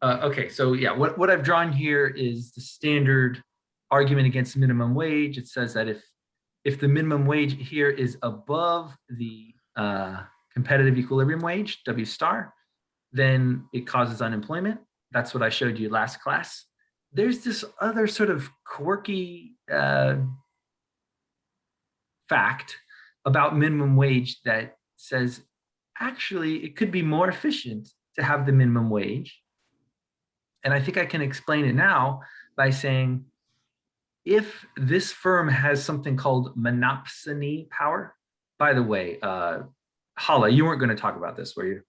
Okay, so yeah, what I've drawn here is the standard argument against minimum wage. It says that if the minimum wage here is above the competitive equilibrium wage, W star, then it causes unemployment. That's what I showed you last class. There's this other sort of quirky fact about minimum wage that says actually it could be more efficient to have the minimum wage. And I think I can explain it now by saying if this firm has something called monopsony power, by the way, Hala, you weren't going to talk about this, were you?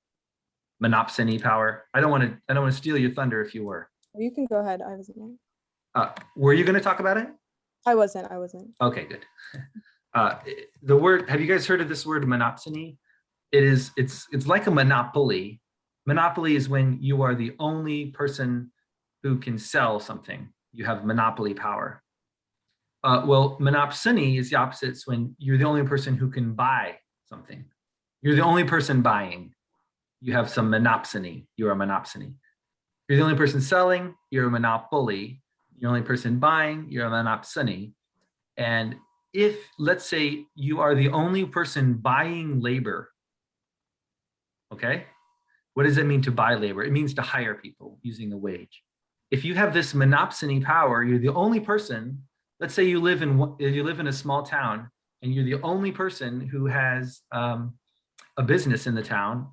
Monopsony power. I don't want to steal your thunder if you were. You can go ahead. I wasn't. Were you going to talk about it? I wasn't. Okay, good. The word, have you guys heard of this word monopsony? It's like a monopoly. Monopoly is when you are the only person who can sell something. You have monopoly power. Well, monopsony is the opposite. It's when you're the only person who can buy something. You're the only person buying. You have some monopsony. You're a monopsony. You're the only person selling. You're a monopoly. You're the only person buying. You're a monopsony. And if, let's say, you are the only person buying labor, okay? What does it mean to buy labor? It means to hire people using a wage. If you have this monopsony power, you're the only person. Let's say you live in a small town and you're the only person who has a business in the town,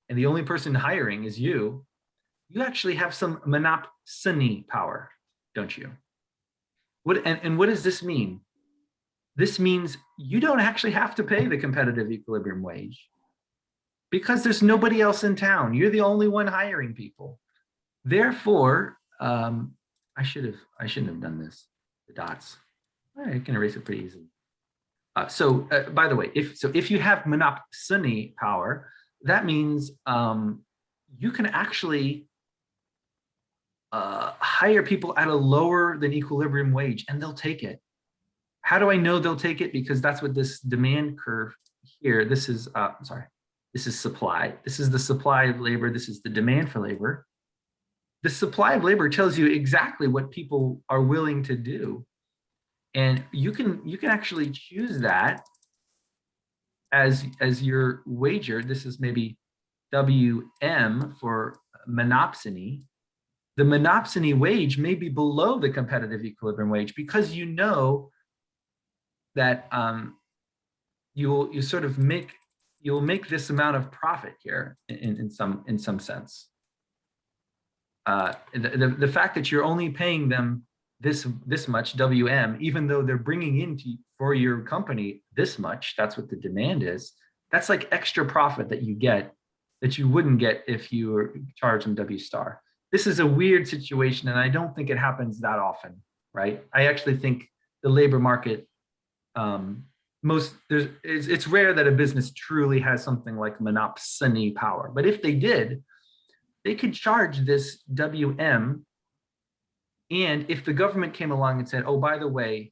and the only person hiring is you. You actually have some monopsony power, don't you? What does this mean? This means you don't actually have to pay the competitive equilibrium wage because there's nobody else in town. You're the only one hiring people. Therefore, I shouldn't have done this. The dots. I can erase it pretty easily. By the way, if you have monopsony power, that means you can actually hire people at a lower than equilibrium wage, and they'll take it. How do I know they'll take it? Because that's what this demand curve here. This is this is supply. This is the supply of labor. This is the demand for labor. The supply of labor tells you exactly what people are willing to do. And you can actually choose that as your wager. This is maybe WM for monopsony. The monopsony wage may be below the competitive equilibrium wage because you know that you'll make this amount of profit here in some sense. The fact that you're only paying them this much WM, even though they're bringing in for your company this much, that's what the demand is. That's like extra profit that you get that you wouldn't get if you were charging W star. This is a weird situation, and I don't think it happens that often, right? I actually think the labor market, it's rare that a business truly has something like monopsony power. But if they did, they could charge this WM. And if the government came along and said, oh, by the way,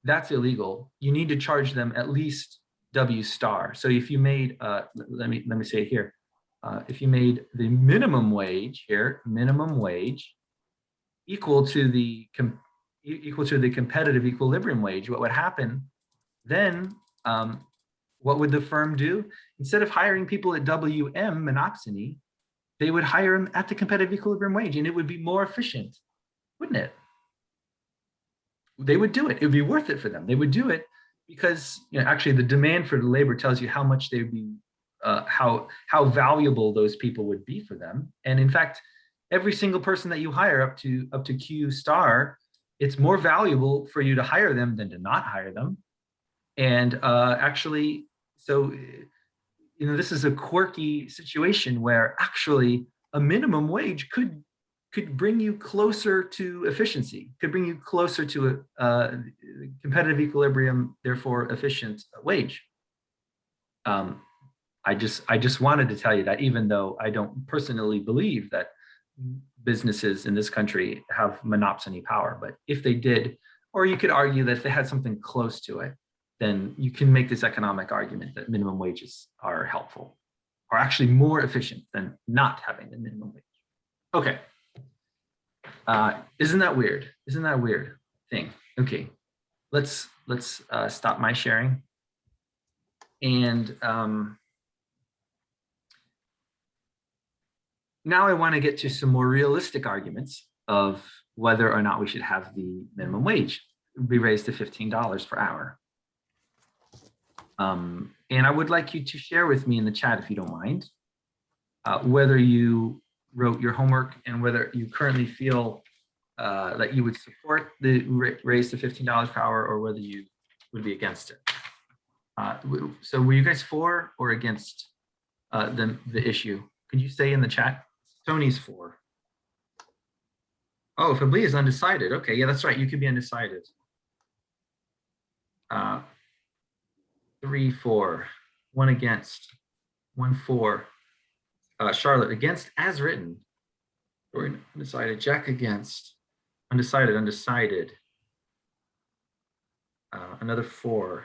that's illegal, you need to charge them at least W star. So if you made, let me say it here. If you made the minimum wage here, minimum wage equal to the competitive equilibrium wage, what would happen then? What would the firm do? Instead of hiring people at WM monopsony, they would hire them at the competitive equilibrium wage, and it would be more efficient, wouldn't it? They would do it. It would be worth it for them. They would do it because actually the demand for the labor tells you how much they would be, how valuable those people would be for them. And in fact, every single person that you hire up to Q star, it's more valuable for you to hire them than to not hire them. And actually, so this is a quirky situation where actually a minimum wage could bring you closer to efficiency, could bring you closer to a competitive equilibrium, therefore efficient wage. I just wanted to tell you that, even though I don't personally believe that businesses in this country have monopsony power, but if they did, or you could argue that if they had something close to it, then you can make this economic argument that minimum wages are helpful, are actually more efficient than not having the minimum wage. Okay. Isn't that weird? Isn't that a weird thing? Okay, let's stop my sharing. And now I want to get to some more realistic arguments of whether or not we should have the minimum wage be raised to $15 per hour. And I would like you to share with me in the chat, if you don't mind, whether you wrote your homework and whether you currently feel that you would support the raise to $15 per hour or whether you would be against it. So were you guys for or against the issue? Could you say in the chat? Tony's for. Oh, Fabli is undecided. Okay, yeah, that's right. You could be undecided. 3, 4, 1 against, 1 for. Charlotte against as written. Or undecided. Jack against. Undecided, undecided. Another 4.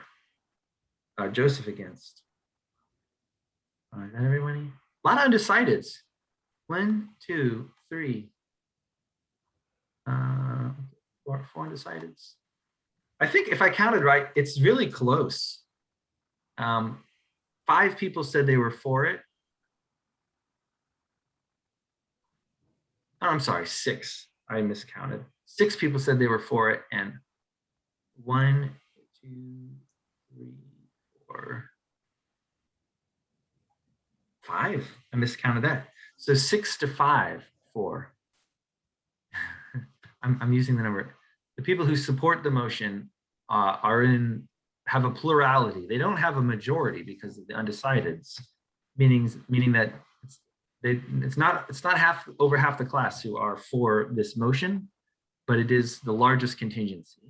Joseph against. Is that everybody? A lot of undecideds. 1, 2, 3. 4 undecideds. I think if I counted right, it's really close. 5 people said they were for it. Oh, I'm sorry, 6. I miscounted. 6 people said they were for it, and 1, 2, 3, 4, 5. I miscounted that. So 6 to 5 for. I'm using the number. The people who support the motion have a plurality. They don't have a majority because of the undecideds, meaning that it's not over half the class who are for this motion, but it is the largest contingency.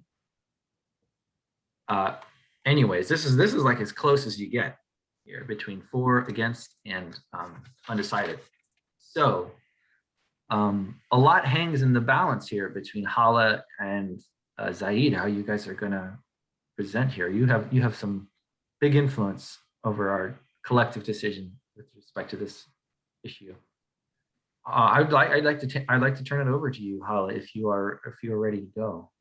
Anyways, this is like as close as you get here between for, against, and undecided. So a lot hangs in the balance here between Hala and Zaid. How you guys are gonna present here? You have some big influence over our collective decision with respect to this issue. I'd like to turn it over to you, Hala, if you are ready to go.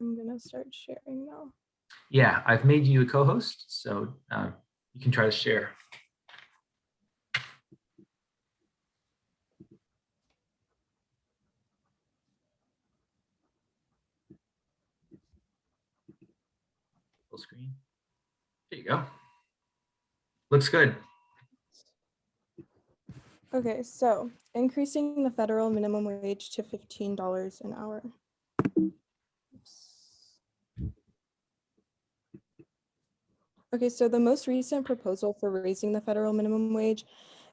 I'm gonna start sharing now. Yeah, I've made you a co-host, so you can try to share. Full screen. There you go. Looks good. Okay, so increasing the federal minimum wage to $15 an hour. Okay, so the most recent proposal for raising the federal minimum wage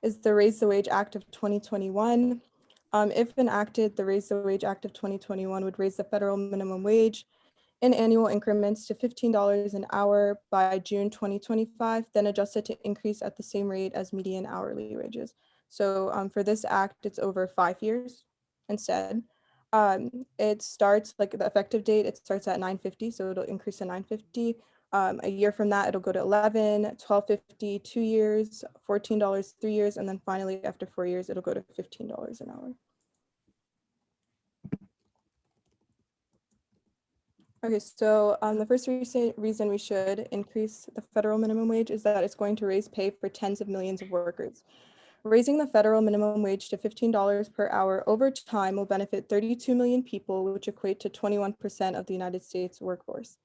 is the Raise the Wage Act of 2021. If enacted, the Raise the Wage Act of 2021 would raise the federal minimum wage in annual increments to $15 an hour by June 2025, then adjust it to increase at the same rate as median hourly wages. So for this act, it's over 5 years instead. It starts, like the effective date, it starts at $9.50, so it'll increase to $9.50. A year from that, it'll go to $11, $12.50, 2 years, $14, 3 years, and then finally after 4 years, it'll go to $15 an hour. Okay, so the first reason we should increase the federal minimum wage is that it's going to raise pay for tens of millions of workers. Raising the federal minimum wage to $15 per hour over time will benefit 32 million people, which equate to 21% of the United States workforce.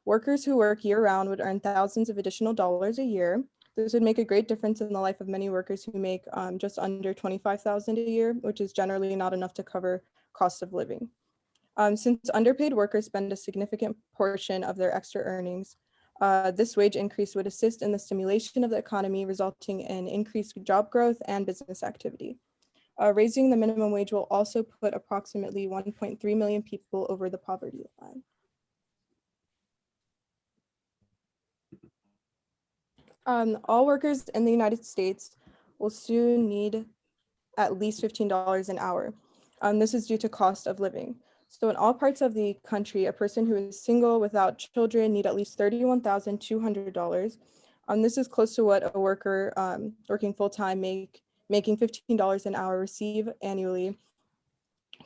Workers who work year-round would earn thousands of additional dollars a year. This would make a great difference in the life of many workers who make just under $25,000 a year, which is generally not enough to cover cost of living. Since underpaid workers spend a significant portion of their extra earnings, this wage increase would assist in the stimulation of the economy, resulting in increased job growth and business activity. Raising the minimum wage will also put approximately 1.3 million people over the poverty line. All workers in the United States will soon need at least $15 an hour. This is due to cost of living. So in all parts of the country, a person who is single without children need at least $31,200. This is close to what a worker working full-time making $15 an hour receive annually.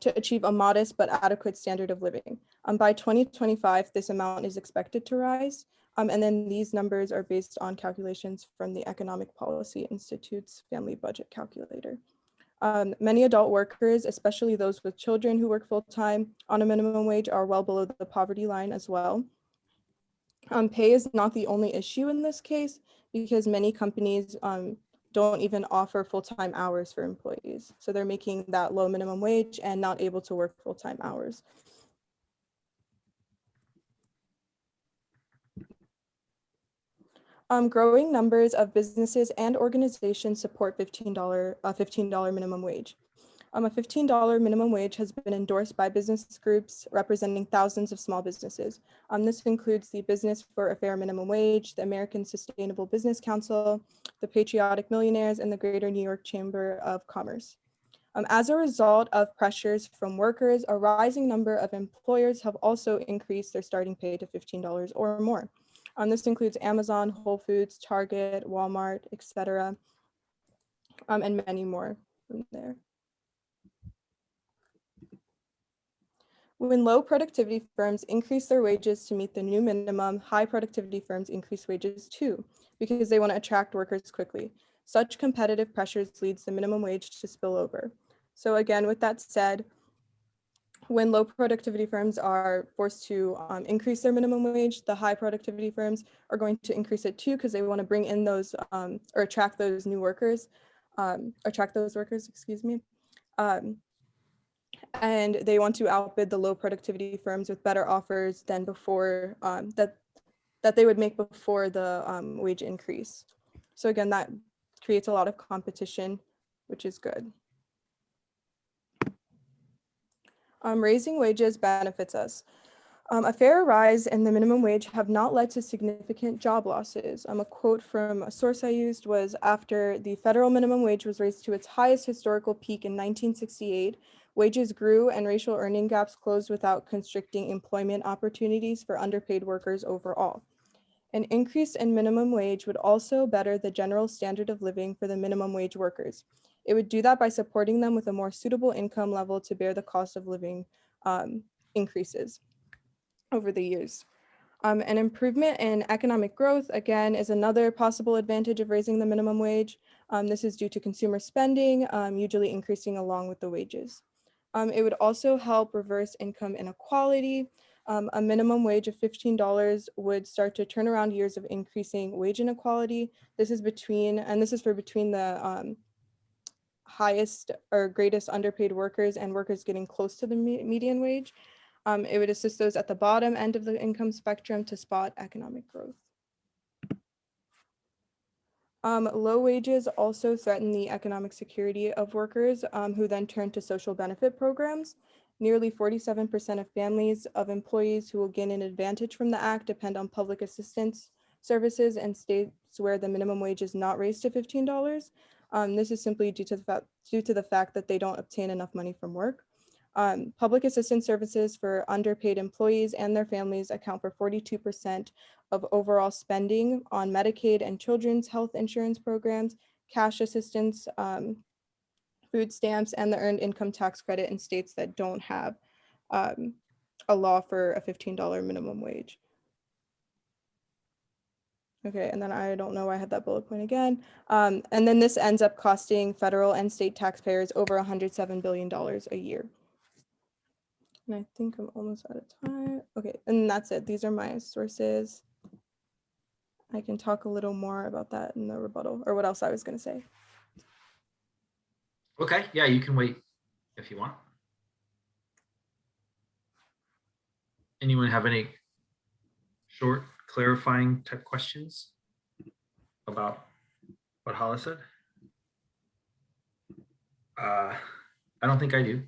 to achieve a modest but adequate standard of living. By 2025, this amount is expected to rise. And then these numbers are based on calculations from the Economic Policy Institute's Family Budget Calculator. Many adult workers, especially those with children who work full-time on a minimum wage, are well below the poverty line as well. Pay is not the only issue in this case because many companies don't even offer full-time hours for employees. So they're making that low minimum wage and not able to work full-time hours. Growing numbers of businesses and organizations support $15 minimum wage. A $15 minimum wage has been endorsed by business groups representing thousands of small businesses. This includes the Business for a Fair Minimum Wage, the American Sustainable Business Council, the Patriotic Millionaires, and the Greater New York Chamber of Commerce. As a result of pressures from workers, a rising number of employers have also increased their starting pay to $15 or more. This includes Amazon, Whole Foods, Target, Walmart, etc., and many more from there. When low productivity firms increase their wages to meet the new minimum, high productivity firms increase wages too, because they want to attract workers quickly. Such competitive pressures leads the minimum wage to spill over. So again, with that said, when low productivity firms are forced to increase their minimum wage, the high productivity firms are going to increase it too because they want to bring in those or attract those new workers, excuse me. And they want to outbid the low productivity firms with better offers than before that they would make before the wage increase. So again, that creates a lot of competition, which is good. Raising wages benefits us. A fair rise in the minimum wage have not led to significant job losses. A quote from a source I used was, after the federal minimum wage was raised to its highest historical peak in 1968, wages grew and racial earning gaps closed without constricting employment opportunities for underpaid workers overall. An increase in minimum wage would also better the general standard of living for the minimum wage workers. It would do that by supporting them with a more suitable income level to bear the cost of living increases over the years. An improvement in economic growth, again, is another possible advantage of raising the minimum wage. This is due to consumer spending, usually increasing along with the wages. It would also help reverse income inequality. A minimum wage of $15 would start to turn around years of increasing wage inequality. This is for between the highest or greatest underpaid workers and workers getting close to the median wage. It would assist those at the bottom end of the income spectrum to spot economic growth. Low wages also threaten the economic security of workers who then turn to social benefit programs. Nearly 47% of families of employees who will gain an advantage from the act depend on public assistance services in states where the minimum wage is not raised to $15. This is simply due to the fact that they don't obtain enough money from work. Public assistance services for underpaid employees and their families account for 42% of overall spending on Medicaid and children's health insurance programs, cash assistance, food stamps, and the earned income tax credit in states that don't have a law for a $15 minimum wage. Okay, and then I don't know why I had that bullet point again. And then this ends up costing federal and state taxpayers over $107 billion a year. And I think I'm almost out of time. Okay, and that's it. These are my sources. I can talk a little more about that in the rebuttal, or what else I was going to say. Okay, yeah, you can wait if you want. Anyone have any short clarifying type questions about what Hala said? I don't think I do.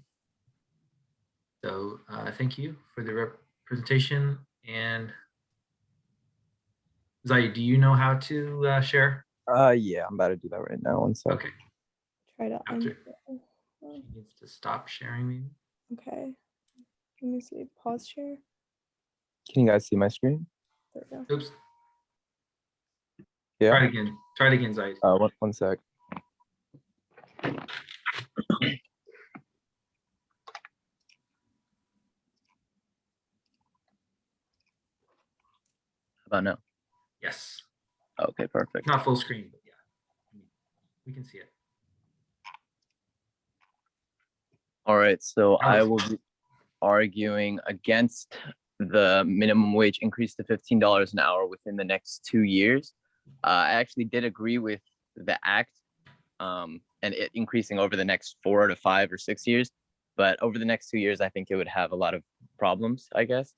So thank you for the presentation. And Zai, do you know how to share? Yeah, I'm about to do that right now. One sec. Okay. Try to After she needs to stop sharing maybe. Okay. Let me see. Pause share. Can you guys see my screen? There we go. Oops. Yeah. Try it again. Try it again, Zai. One sec. about now? Yes, Okay, perfect. not full screen, but yeah, we can see it. All right, so That I was- will be arguing against the minimum wage increase to $15 an hour within the next 2 years. I actually did agree with the act and it increasing over the next 4 to 5 or 6 years. But over the next 2 years, I think it would have a lot of problems, I guess.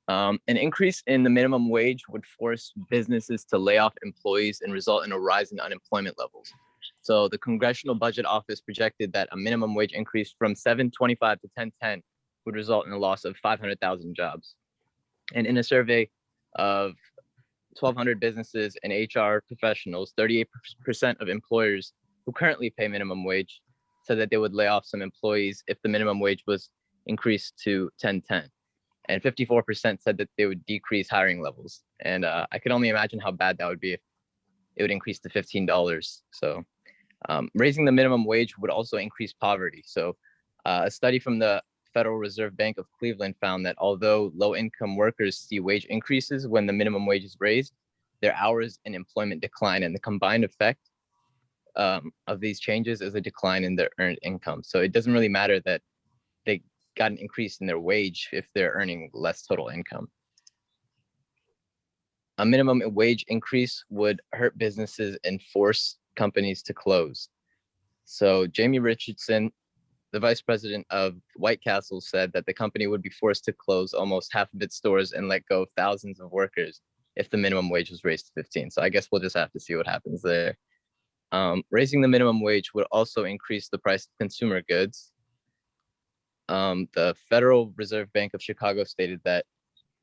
An increase in the minimum wage would force businesses to lay off employees and result in a rise in unemployment levels. So the Congressional Budget Office projected that a minimum wage increase from $7.25 to $10.10 would result in a loss of 500,000 jobs. And in a survey of 1,200 businesses and HR professionals, 38% of employers who currently pay minimum wage said that they would lay off some employees if the minimum wage was increased to $10.10. And 54% said that they would decrease hiring levels. And I could only imagine how bad that would be if it would increase to $15. So raising the minimum wage would also increase poverty. So a study from the Federal Reserve Bank of Cleveland found that although low-income workers see wage increases when the minimum wage is raised, their hours in employment decline, and the combined effect of these changes is a decline in their earned income. So it doesn't really matter that they got an increase in their wage if they're earning less total income. A minimum wage increase would hurt businesses and force companies to close. So Jamie Richardson, the vice president of White Castle, said that the company would be forced to close almost half of its stores and let go of thousands of workers if the minimum wage was raised to 15. So I guess we'll just have to see what happens there. Raising the minimum wage would also increase the price of consumer goods. The Federal Reserve Bank of Chicago stated that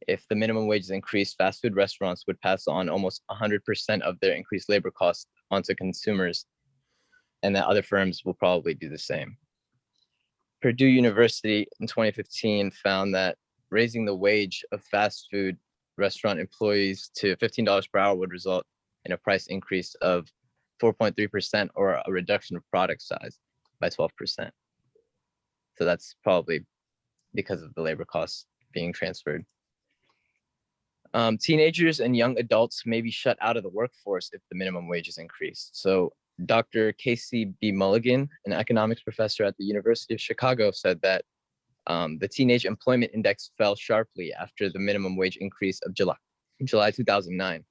if the minimum wage is increased, fast food restaurants would pass on almost 100% of their increased labor costs onto consumers, and that other firms will probably do the same. Purdue University in 2015 found that raising the wage of fast food restaurant employees to $15 per hour would result in a price increase of 4.3% or a reduction of product size by 12%. So that's probably because of the labor costs being transferred. Teenagers and young adults may be shut out of the workforce if the minimum wage is increased. So Dr. Casey B. Mulligan, an economics professor at the University of Chicago, said that the teenage employment index fell sharply after the minimum wage increase of July 2009,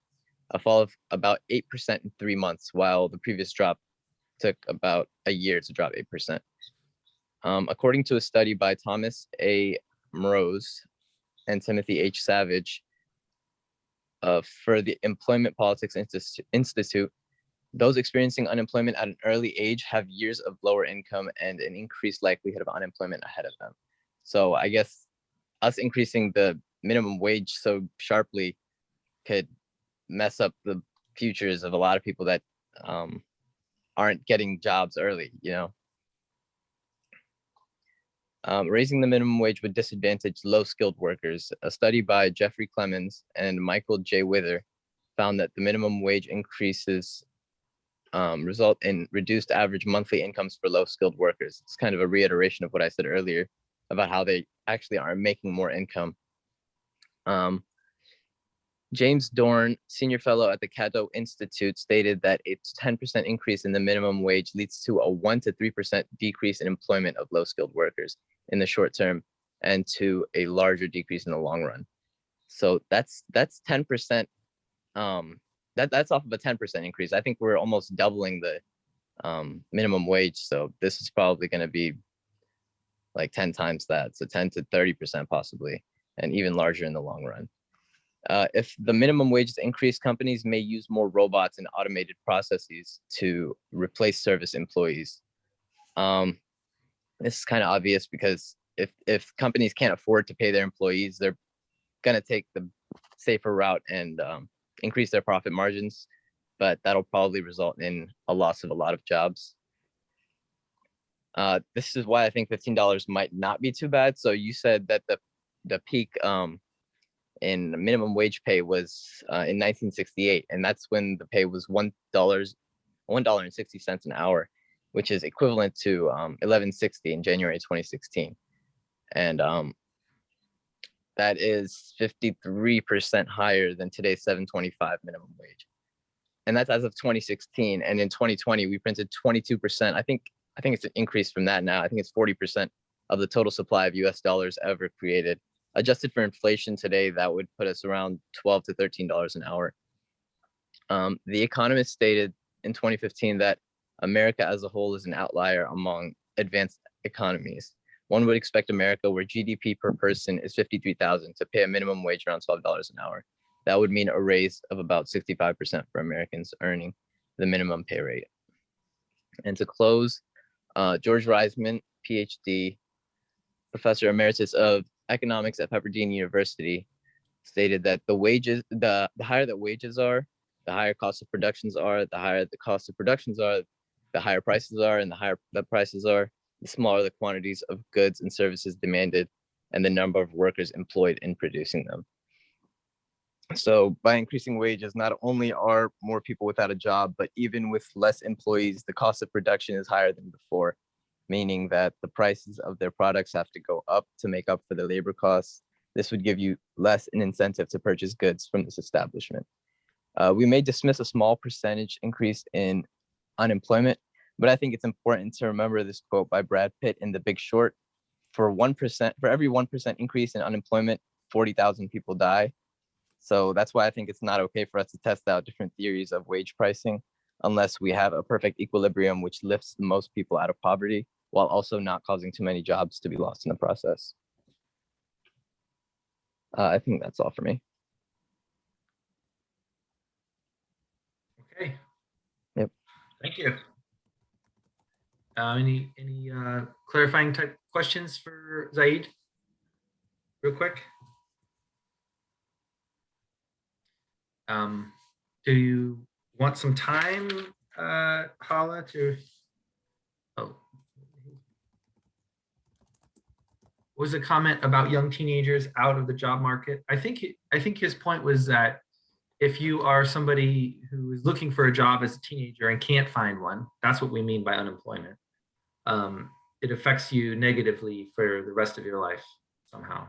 a fall of about 8% in 3 months, while the previous drop took about a year to drop 8%. According to a study by Thomas A. Mrose and Timothy H. Savage for the Employment Politics Institute, those experiencing unemployment at an early age have years of lower income and an increased likelihood of unemployment ahead of them. So I guess us increasing the minimum wage so sharply could mess up the futures of a lot of people that aren't getting jobs early, you know. Raising the minimum wage would disadvantage low-skilled workers. A study by Jeffrey Clemens and Michael J. Wither found that the minimum wage increases result in reduced average monthly incomes for low-skilled workers. It's kind of a reiteration of what I said earlier about how they actually are making more income. James Dorn, senior fellow at the Cato Institute, stated that a 10% increase in the minimum wage leads to a 1 to 3% decrease in employment of low-skilled workers in the short term and to a larger decrease in the long run. So that's 10%. That's off of a 10% increase. I think we're almost doubling the minimum wage. So this is probably going to be like 10 times that. So 10 to 30% possibly, and even larger in the long run. If the minimum wage is increased, companies may use more robots and automated processes to replace service employees. This is kind of obvious because if companies can't afford to pay their employees, they're going to take the safer route and increase their profit margins, but that'll probably result in a loss of a lot of jobs. This is why I think $15 might not be too bad. So you said that the peak in minimum wage pay was in 1968, and that's when the pay was $1.60 an hour, which is equivalent to $11.60 in January 2016. And that is 53% higher than today's 7.25 minimum wage. And that's as of 2016. And in 2020, we printed 22%. I think it's an increase from that now. I think it's 40% of the total supply of US dollars ever created. Adjusted for inflation today, that would put us around $12 to $13 an hour. The Economist stated in 2015 that America as a whole is an outlier among advanced economies. One would expect America, where GDP per person is 53,000, to pay a minimum wage around $12 an hour. That would mean a raise of about 65% for Americans earning the minimum pay rate. And to close, George Reisman, PhD, Professor Emeritus of Economics at Pepperdine University, stated that the higher that wages are, the higher cost of productions are, the higher the cost of productions are, the higher prices are, and the higher the prices are, the smaller the quantities of goods and services demanded and the number of workers employed in producing them. So by increasing wages, not only are more people without a job, but even with less employees, the cost of production is higher than before, meaning that the prices of their products have to go up to make up for the labor costs. This would give you less an incentive to purchase goods from this establishment. We may dismiss a small percentage increase in unemployment, but I think it's important to remember this quote by Brad Pitt in The Big Short. For every 1% increase in unemployment, 40,000 people die. So that's why I think it's not okay for us to test out different theories of wage pricing unless we have a perfect equilibrium which lifts the most people out of poverty while also not causing too many jobs to be lost in the process. I think that's all for me. Okay. Yep. Thank you. Any clarifying type questions for Zaid? Real quick. Do you want some time, Hala, to? Oh, was a comment about young teenagers out of the job market. I think his point was that if you are somebody who is looking for a job as a teenager and can't find one, that's what we mean by unemployment. It affects you negatively for the rest of your life somehow.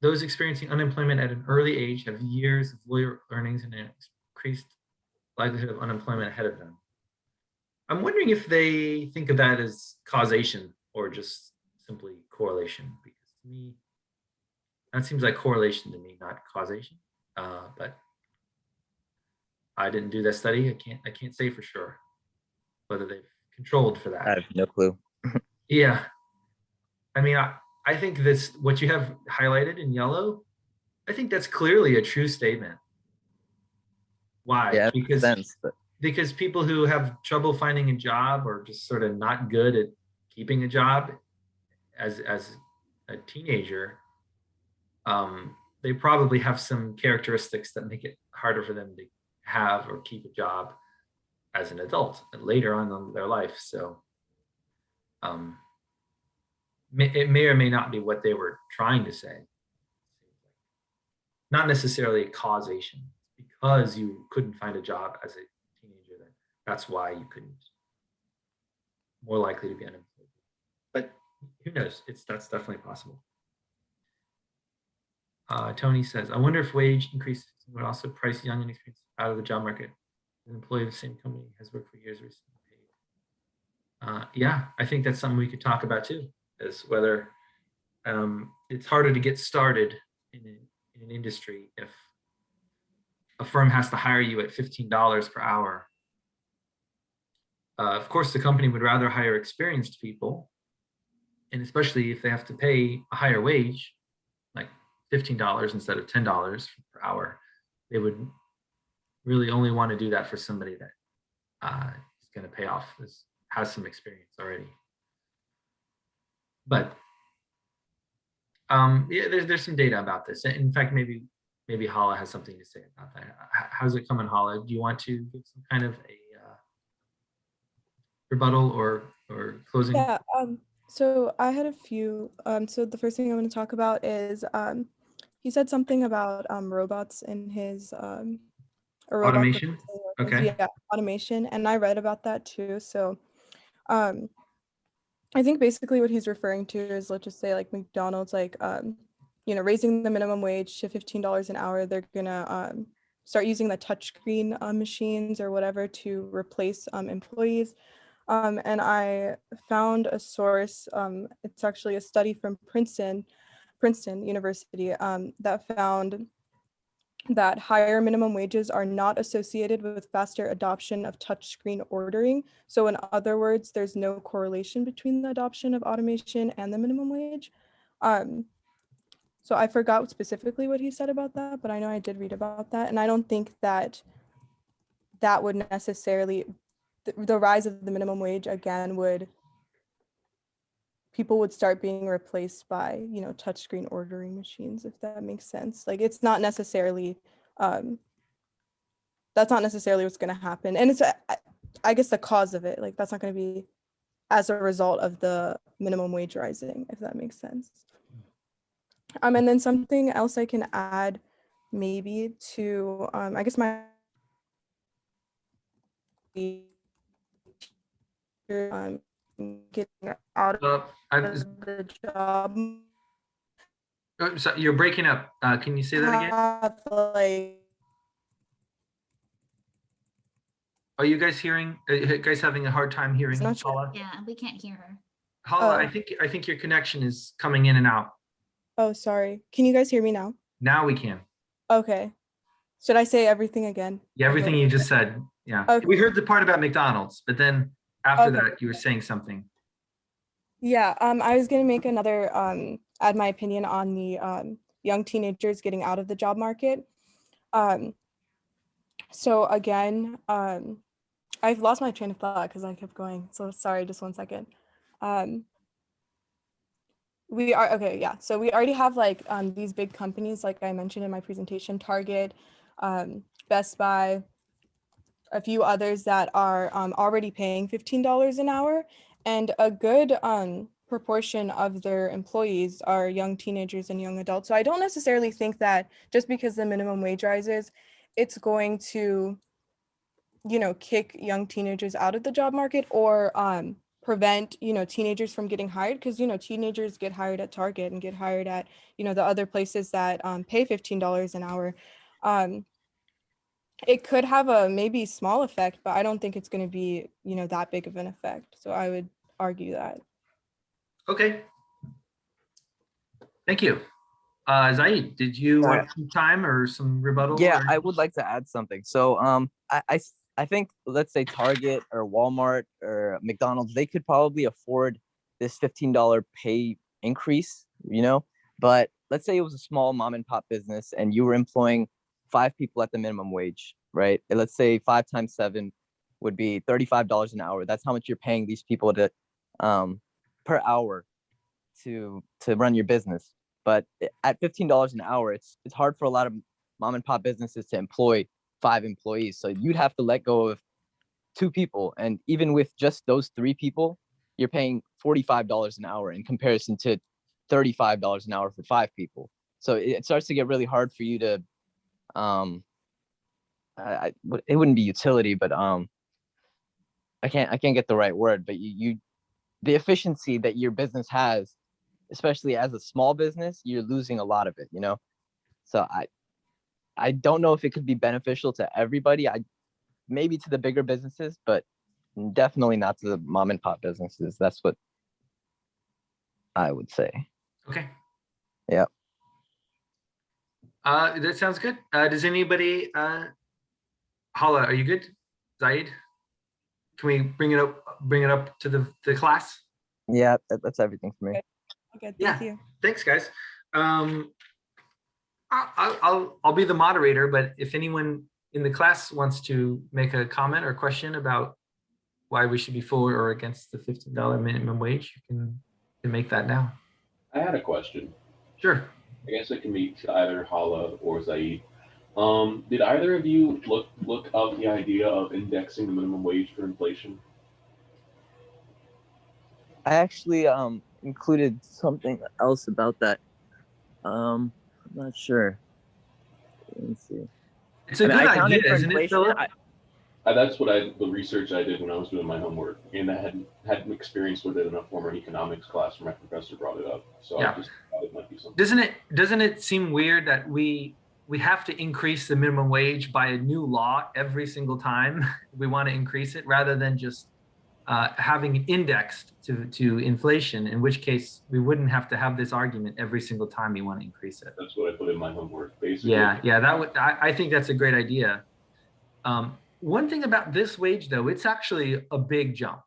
Those experiencing unemployment at an early age have years of lawyer earnings and an increased likelihood of unemployment ahead of them. I'm wondering if they think of that as causation or just simply correlation, because to me, that seems like correlation to me, not causation. But I didn't do that study. I can't say for sure whether they've controlled for that. I have no clue. Yeah. I mean, I think this, what you have highlighted in yellow, I think that's clearly a true statement. Why? Yeah, because sense, but because people who have trouble finding a job or just sort of not good at keeping a job as a teenager, they probably have some characteristics that make it harder for them to have or keep a job as an adult later on in their life. So it may or may not be what they were trying to say. Not necessarily a causation, because you couldn't find a job as a teenager. That's why you couldn't. More likely to be unemployed. But who knows? That's definitely possible. Tony says, I wonder if wage increase would also price young and experienced out of the job market. An employee of the same company has worked for years recently paid. Yeah, I think that's something we could talk about too, is whether it's harder to get started in an industry if a firm has to hire you at $15 per hour. Of course, the company would rather hire experienced people, and especially if they have to pay a higher wage, like $15 instead of $10 per hour, they would really only want to do that for somebody that is going to pay off, has some experience already. But yeah, there's some data about this. In fact, maybe Hala has something to say about that. How's it coming, Hala? Do you want to give some kind of a rebuttal or closing? Yeah, so I had a few. So the first thing I want to talk about is he said something about robots in his Automation. Okay. Yeah, automation, and I read about that too. So I think basically what he's referring to is, let's just say like McDonald's, like, raising the minimum wage to $15 an hour. They're gonna start using the touchscreen machines or whatever to replace employees. And I found a source. It's actually a study from Princeton University, that found that higher minimum wages are not associated with faster adoption of touchscreen ordering. So in other words, there's no correlation between the adoption of automation and the minimum wage. So I forgot specifically what he said about that, but I know I did read about that. And I don't think that that would necessarily, the rise of the minimum wage again people would start being replaced by, touchscreen ordering machines, if that makes sense. Like, it's not necessarily, that's not necessarily what's going to happen. And it's, I guess, the cause of it, like, that's not going to be as a result of the minimum wage rising, if that makes sense. And then something else I can add maybe to, I guess my getting out of the job. So you're breaking up. Can you say that again? Like, Are you guys hearing? Are you guys having a hard time hearing not sure. Hala? Yeah, we can't hear her. Hala, Oh. I think your connection is coming in and out. Oh, sorry. Can you guys hear me now? Now we can. Okay. Should I say everything again? Yeah, everything you just said. Yeah. Okay. We heard the part about McDonald's, but then after Okay. that you were saying something. Yeah, I was gonna make another add my opinion on the young teenagers getting out of the job market. So again, I've lost my train of thought because I kept going. So sorry, just one second. We are okay, yeah. So we already have like these big companies, like I mentioned in my presentation, Target, Best Buy, a few others that are already paying $15 an hour, and a good proportion of their employees are young teenagers and young adults. So I don't necessarily think that just because the minimum wage rises, it's going to, kick young teenagers out of the job market or prevent, teenagers from getting hired, because, teenagers get hired at Target and get hired at, the other places that pay $15 an hour. It could have a maybe small effect, but I don't think it's going to be, that big of an effect. So I would argue that. Okay. Thank you. Zaid, did you want some time or some rebuttal? Yeah, or- I would like to add something. So I think, let's say Target or Walmart or McDonald's, they could probably afford this $15 pay increase, but let's say it was a small mom and pop business and you were employing 5 people at the minimum wage, right? And let's say 5 times 7 would be $35 an hour. That's how much you're paying these people to per hour to run your business. But at $15 an hour, it's hard for a lot of mom and pop businesses to employ 5 employees. So you'd have to let go of 2 people. And even with just those 3 people, you're paying $45 an hour in comparison to $35 an hour for 5 people. So it starts to get really hard for you to, it wouldn't be utility, but I can't get the right word, but the efficiency that your business has, especially as a small business, you're losing a lot of it, So I don't know if it could be beneficial to everybody. Maybe to the bigger businesses, but definitely not to the mom and pop businesses. That's what I would say. Okay. Yeah. That sounds good. Does anybody, Hala, are you good? Zaid? Can we bring it up to the class? Yeah, that's everything for me. Okay, Yeah. thank you. Thanks, guys. I'll be the moderator, but if anyone in the class wants to make a comment or question about why we should be for or against the $15 minimum wage, you can make that now. I had a question. Sure. I guess it can be to either Hala or Zaid. Did either of you look up the idea of indexing the minimum wage for inflation? I actually included something else about that. I'm not sure. Let me see. It's a good idea, isn't it, Philip? That's the research I did when I was doing my homework, and I had an experience with it in a former economics class where my professor brought it up. So Yeah. I just thought it might be something. Doesn't it seem weird that we have to increase the minimum wage by a new law every single time we want to increase it, rather than just having it indexed to inflation, in which case we wouldn't have to have this argument every single time we want to increase it. That's what I put in my homework, basically. Yeah, that would, I think that's a great idea. One thing about this wage, though, it's actually a big jump.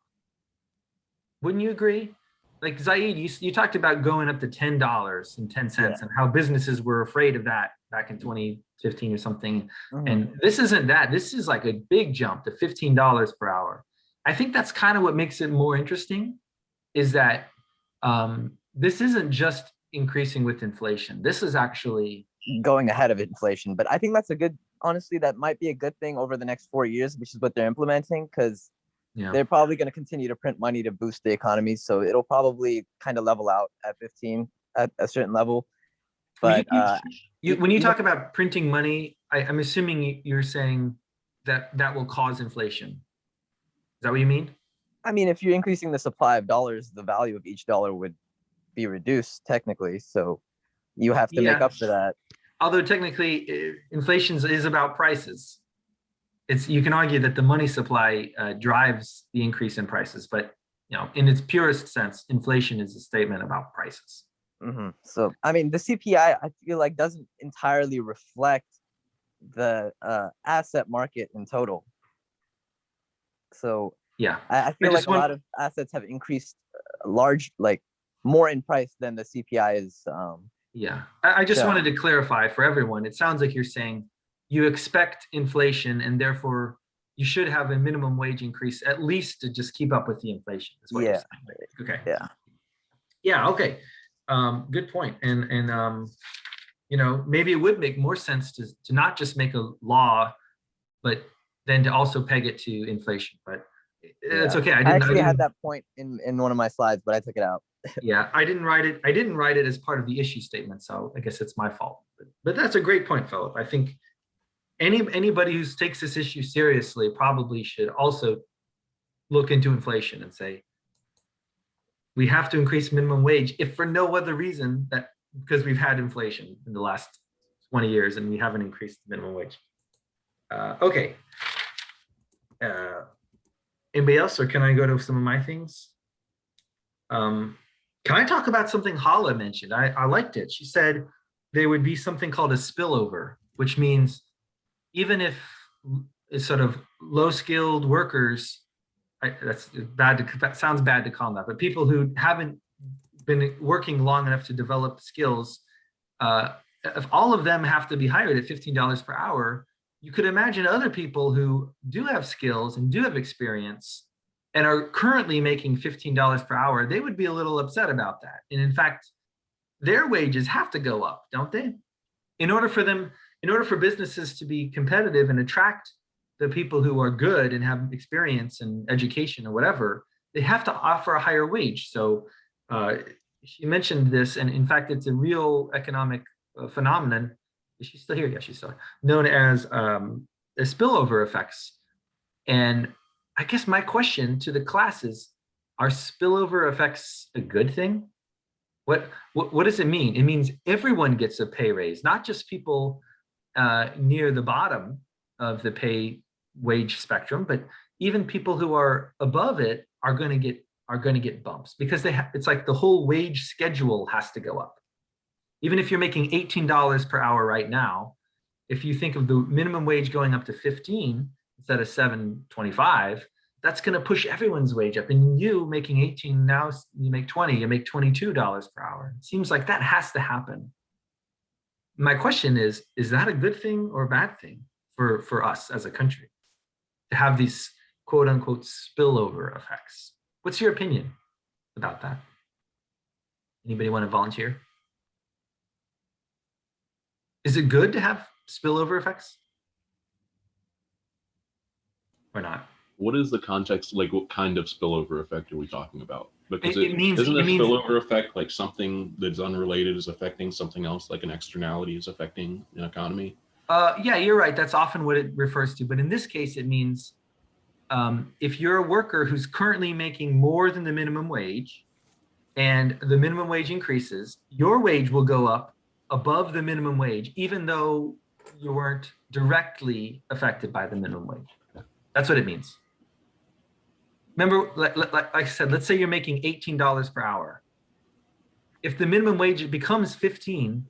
Wouldn't you agree? Like, Zaid, you talked about going up to $10.10 Yeah. and how businesses were afraid of that back in 2015 or something. Mhm. And this isn't that. This is like a big jump to $15 per hour. I think that's kind of what makes it more interesting, is that this isn't just increasing with inflation. This is actually Going ahead of inflation. But I think that's honestly, that might be a good thing over the next 4 years, which is what they're implementing, because they're probably going to continue to print money to boost the economy. So it'll probably kind of level out at 15 at a certain level. But when you talk about printing money, I'm assuming you're saying that will cause inflation. Is that what you mean? I mean, if you're increasing the supply of dollars, the value of each dollar would be reduced technically. So you have to make up for that. Although technically, inflation is about prices. You can argue that the money supply drives the increase in prices, but in its purest sense, inflation is a statement about prices. Mm-hmm. So, I mean, the CPI, I feel like, doesn't entirely reflect the asset market in total. So, yeah, I feel like a lot of assets have increased more in price than the CPI is. Yeah, I just wanted to clarify for everyone. It sounds like you're saying you expect inflation, and therefore you should have a minimum wage increase at least to just keep up with the inflation. Is what you're saying. Okay. Yeah. Yeah. Okay. Good point. And maybe it would make more sense to not just make a law, but then to also peg it to inflation. But it's okay. I actually had that point in one of my slides, but I took it out. Yeah, I didn't write it as part of the issue statement, so I guess it's my fault. But that's a great point, Philip. I think anybody who takes this issue seriously probably should also look into inflation and say, we have to increase minimum wage, if for no other reason that because we've had inflation in the last 20 years and we haven't increased the minimum wage. Okay. Anybody else, or can I go to some of my things? Can I talk about something Hala mentioned? I liked it. She said there would be something called a spillover, which means even if it's sort of low-skilled workers, that sounds bad to call them that, but people who haven't been working long enough to develop skills, if all of them have to be hired at $15 per hour, you could imagine other people who do have skills and do have experience and are currently making $15 per hour, they would be a little upset about that. And in fact, their wages have to go up, don't they? In order for businesses to be competitive and attract the people who are good and have experience and education or whatever, they have to offer a higher wage. So she mentioned this, and in fact, it's a real economic phenomenon. Is she still here? Yeah, she's still here. Known as the spillover effects. And I guess my question to the class is, are spillover effects a good thing? What does it mean? It means everyone gets a pay raise, not just people near the bottom of the pay wage spectrum, but even people who are above it are going to get bumps, because it's like the whole wage schedule has to go up. Even if you're making $18 per hour right now, if you think of the minimum wage going up to 15 instead of 7.25, that's going to push everyone's wage up. And you making 18 now, you make 20, you make $22 per hour. It seems like that has to happen. My question is that a good thing or a bad thing for us as a country to have these quote unquote spillover effects? What's your opinion about that? Anybody want to volunteer? Is it good to have spillover effects or not? What is the context, like what kind of spillover effect are we talking about? Because It means isn't a spillover effect like something that's unrelated is affecting something else, like an externality is affecting an economy? Yeah, you're right. That's often what it refers to. But in this case, it means if you're a worker who's currently making more than the minimum wage and the minimum wage increases, your wage will go up above the minimum wage, even though you weren't directly affected by the minimum wage. That's what it means. Remember, like I said, let's say you're making $18 per hour. If the minimum wage becomes 15,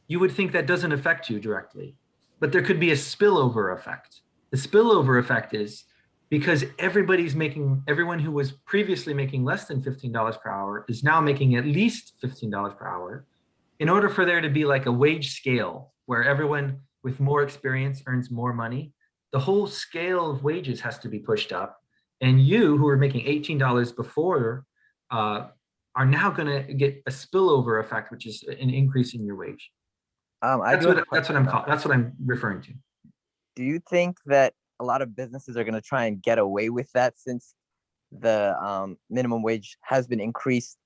you would think that doesn't affect you directly, but there could be a spillover effect. The spillover effect is because everyone who was previously making less than $15 per hour is now making at least $15 per hour. In order for there to be like a wage scale where everyone with more experience earns more money, the whole scale of wages has to be pushed up. And you who are making $18 before are now going to get a spillover effect, which is an increase in your wage. That's what I'm referring to. Do you think that a lot of businesses are going to try and get away with that since the minimum wage has been increased?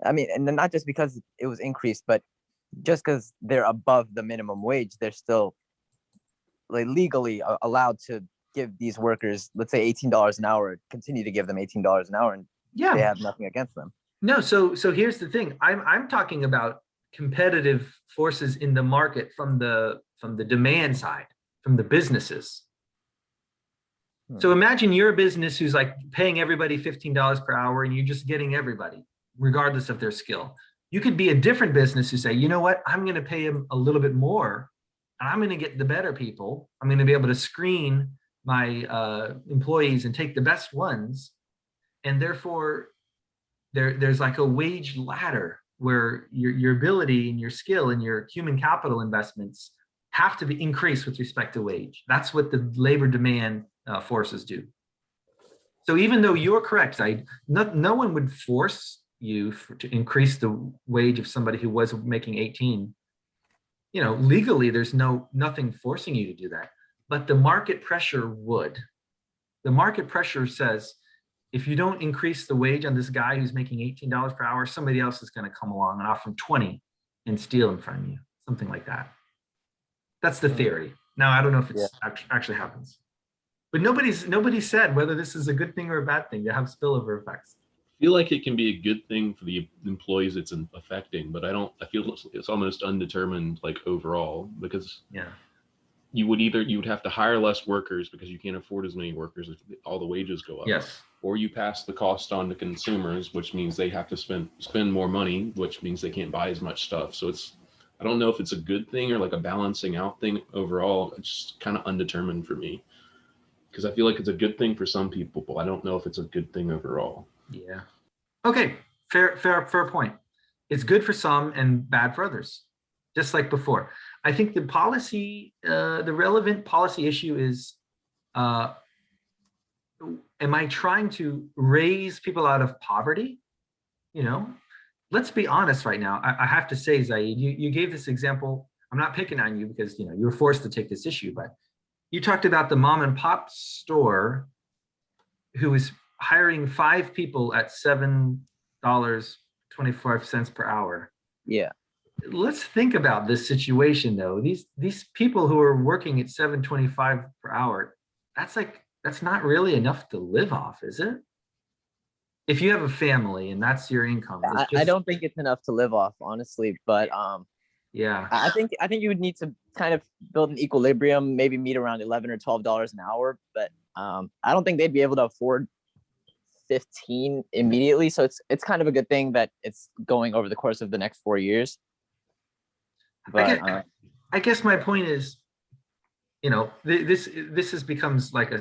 I mean, and not just because it was increased, but just because they're above the minimum wage, they're still like legally allowed to give these workers, let's say $18 an hour, continue to give them $18 an hour, and Yeah, they have nothing against them. no. So here's the thing. I'm talking about competitive forces in the market from the demand side, from the businesses. So imagine you're a business who's like paying everybody $15 per hour and you're just getting everybody, regardless of their skill. You could be a different business who say, you know what, I'm going to pay them a little bit more and I'm going to get the better people. I'm going to be able to screen my employees and take the best ones. And therefore, there's like a wage ladder where your ability and your skill and your human capital investments have to be increased with respect to wage. That's what the labor demand forces do. So even though you're correct, Said, no one would force you to increase the wage of somebody who was making 18. You know, legally, there's nothing forcing you to do that. But the market pressure would. The market pressure says, if you don't increase the wage on this guy who's making $18 per hour, somebody else is going to come along and offer him 20 and steal him from you, something like that. That's the theory. Now, I don't know if it's actually happens. But nobody said whether this is a good thing or a bad thing to have spillover effects. I feel like it can be a good thing for the employees it's affecting, but I feel it's almost undetermined, like, overall, because you would have to hire less workers because you can't afford as many workers if all the wages go up. Yes. Or you pass the cost on to consumers, which means they have to spend more money, which means they can't buy as much stuff. So I don't know if it's a good thing or like a balancing out thing overall. It's kind of undetermined for me because I feel like it's a good thing for some people, but I don't know if it's a good thing overall. Yeah. Okay. Fair point. It's good for some and bad for others, just like before. I think the relevant policy issue is, am I trying to raise people out of poverty? You know, let's be honest right now. I have to say, Zaid, you gave this example. I'm not picking on you because, you know, you were forced to take this issue, but you talked about the mom and pop store who is hiring 5 people at $7.25 per hour. Yeah. Let's think about this situation though. These people who are working at $7.25 per hour, that's not really enough to live off, is it? If you have a family and that's your income. I don't think it's enough to live off, honestly, but yeah. I think you would need to kind of build an equilibrium, maybe meet around $11 or $12 an hour, but I don't think they'd be able to afford 15 immediately. So it's kind of a good thing that it's going over the course of the next 4 years. But I guess my point is, you know, this becomes like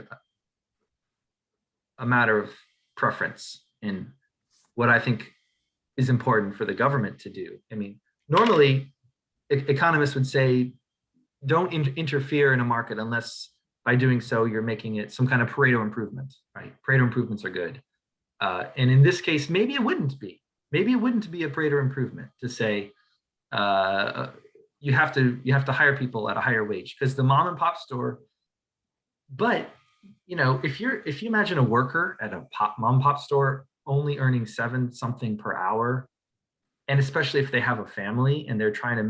a matter of preference in what I think is important for the government to do. I mean, normally economists would say, don't interfere in a market unless by doing so, you're making it some kind of Pareto improvement, right? Pareto improvements are good. And in this case, maybe it wouldn't be. Maybe it wouldn't be a Pareto improvement to say, you have to hire people at a higher wage because the mom and pop store. But you know, if you imagine a worker at a mom and pop store only earning 7 something per hour, and especially if they have a family and they're trying to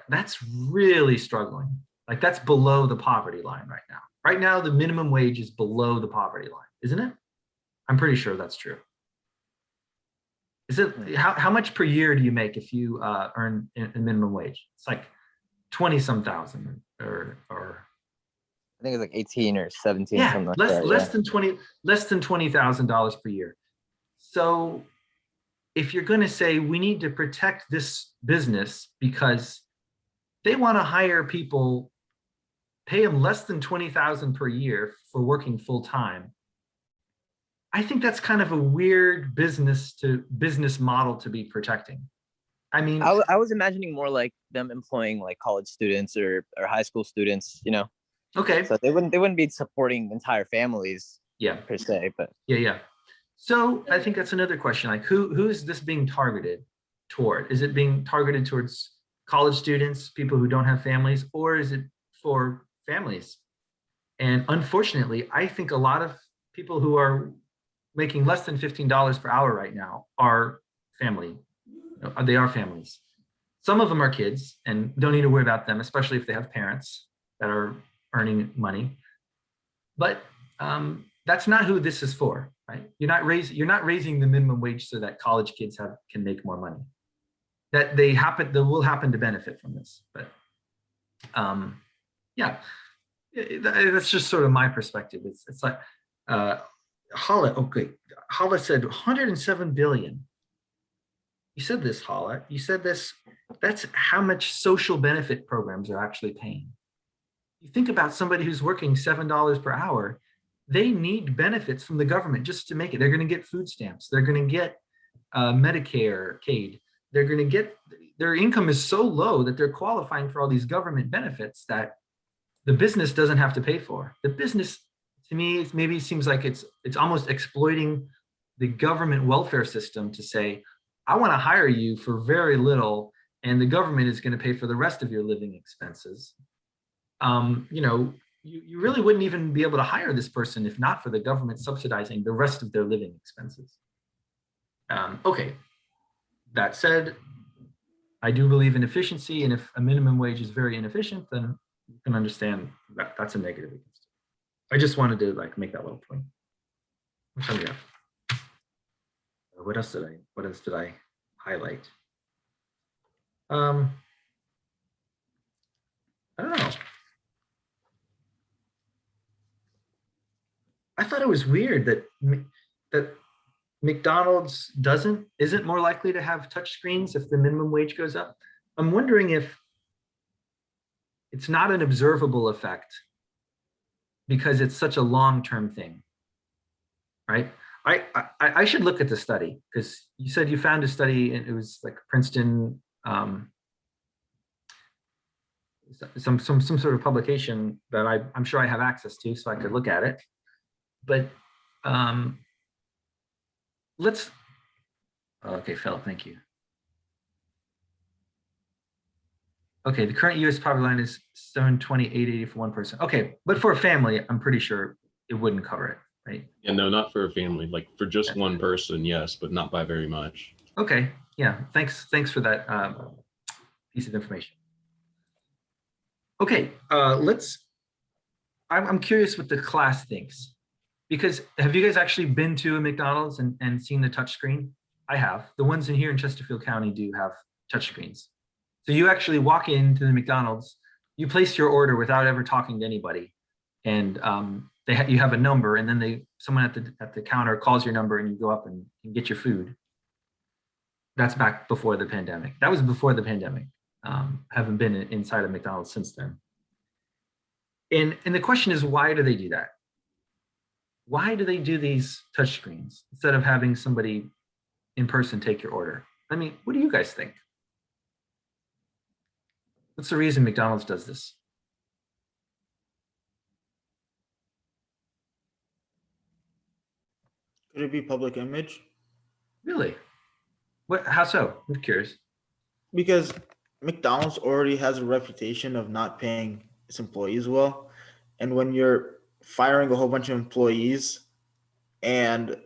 that's really struggling. Like that's below the poverty line right now, Right now, the minimum wage is below the poverty line, isn't it? I'm pretty sure that's true. Is it, how much per year do you make if you earn a minimum wage? It's like 20 some thousand or I think it's like 18 or 17, yeah, something like less that. less than 20 less than $20,000 per year. So if you're going to say we need to protect this business because they want to hire people, pay them less than 20,000 per year for working full time, I think that's kind of a weird business model to be protecting. I mean, I was imagining more like them employing like college students or high school students, you know. okay, So they wouldn't be supporting entire families yeah, per se, but yeah. So I think that's another question. Like, who is this being targeted toward? Is it being targeted towards college students, people who don't have families, or is it for families? And unfortunately, I think a lot of people who are making less than $15 per hour right now are family. They are families. Some of them are kids and don't need to worry about them, especially if they have parents that are earning money. But that's not who this is for, right? You're not raising the minimum wage so that college kids can make more money. That they will happen to benefit from this. But yeah, that's just sort of my perspective. It's like Hala said 107 billion. You said this, Hala. You said this. That's how much social benefit programs are actually paying. You think about somebody who's working $7 per hour, they need benefits from the government just to make it. They're going to get food stamps. They're going to get Medicare, CAID. They're going to get, their income is so low that they're qualifying for all these government benefits that the business doesn't have to pay for. The business, to me, maybe seems like it's almost exploiting the government welfare system to say, I want to hire you for very little, and the government is going to pay for the rest of your living expenses. You really wouldn't even be able to hire this person if not for the government subsidizing the rest of their living expenses. Okay, that said, I do believe in efficiency, and if a minimum wage is very inefficient, then you can understand that that's a negative against it. I just wanted to make that little point. What else did I highlight? I don't know. I thought it was weird that McDonald's isn't more likely to have touch screens if the minimum wage goes up. I'm wondering if it's not an observable effect because it's such a long-term thing, right? I should look at the study because you said you found a study and it was like Princeton, some sort of publication that I'm sure I have access to, so I could look at it. But okay, Phil, thank you. Okay, the current US poverty line is 728.80 for one person. Okay, but for a family, I'm pretty sure it wouldn't cover it, right? Yeah, no, not for a family. Like for just one person, yes, but not by very much. Okay, yeah, thanks for that piece of information. Okay, I'm curious what the class thinks. Because have you guys actually been to a McDonald's and seen the touchscreen? I have. The ones in here in Chesterfield County do have touchscreens. So you actually walk into the McDonald's, you place your order without ever talking to anybody, and you have a number, and then someone at the counter calls your number, and you go up and get your food. That's back before the pandemic. That was before the pandemic. Haven't been inside of McDonald's since then. And the question is, why do they do that? Why do they do these touchscreens instead of having somebody in person take your order? I mean, what do you guys think? What's the reason McDonald's does this? Could it be public image? Really? How so? I'm curious. Because McDonald's already has a reputation of not paying its employees well. And when you're firing a whole bunch of employees and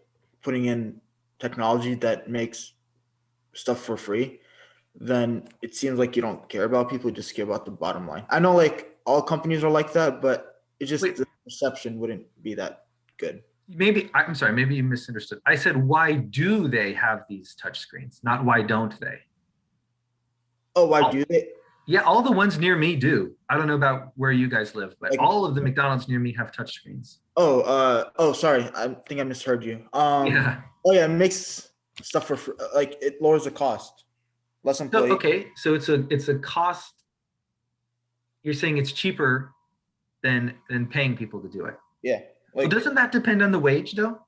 putting in technology that makes stuff for free, then it seems like you don't care about people, you just care about the bottom line. I know like all companies are like that, but it just Wait, doesn't perception wouldn't be that good. Maybe, I'm sorry, maybe you misunderstood. I said, why do they have these touch screens? Not why don't they? Oh, why do they? Yeah, all the ones near me do. I don't know about where you guys live, but Like- all of the McDonald's near me have touch screens. Oh, sorry. I think I misheard you. Yeah. Oh yeah, it makes stuff for like it lowers the cost. Less So, employee. okay, so it's a cost. You're saying it's cheaper than paying people to do it. Yeah. Well, Like doesn't that depend on the wage though?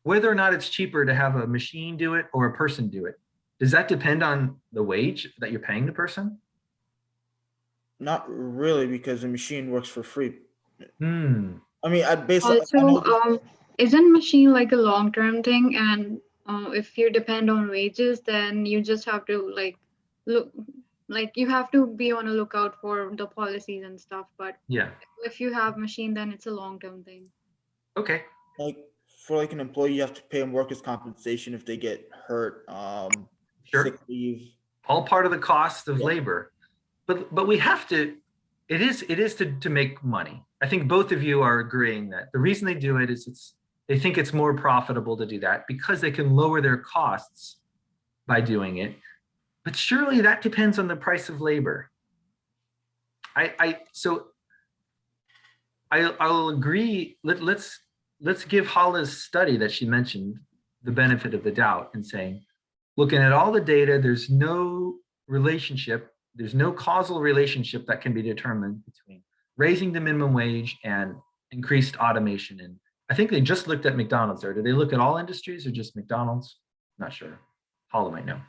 Whether or not it's cheaper to have a machine do it or a person do it, does that depend on the wage that you're paying the person? not really because the machine works for free. Hmm. I mean, I basically I Also, know isn't machine like a long-term thing? And if you depend on wages, then you just have to look, you have to be on a lookout for the policies and stuff. But Yeah. if you have machine, then it's a long-term thing. Okay. like for like an employee, you have to pay them workers' compensation if they get hurt, Sure. sick leave. All part of the cost of Yeah. labor. But we have to, it is to make money. I think both of you are agreeing that the reason they do it is they think it's more profitable to do that because they can lower their costs by doing it. But surely that depends on the price of labor. I'll agree. Let's give Hala's study that she mentioned the benefit of the doubt and saying, looking at all the data, there's no relationship, there's no causal relationship that can be determined between raising the minimum wage and increased automation. And I think they just looked at McDonald's there. Did they look at all industries or just McDonald's? Not sure. Hala might know.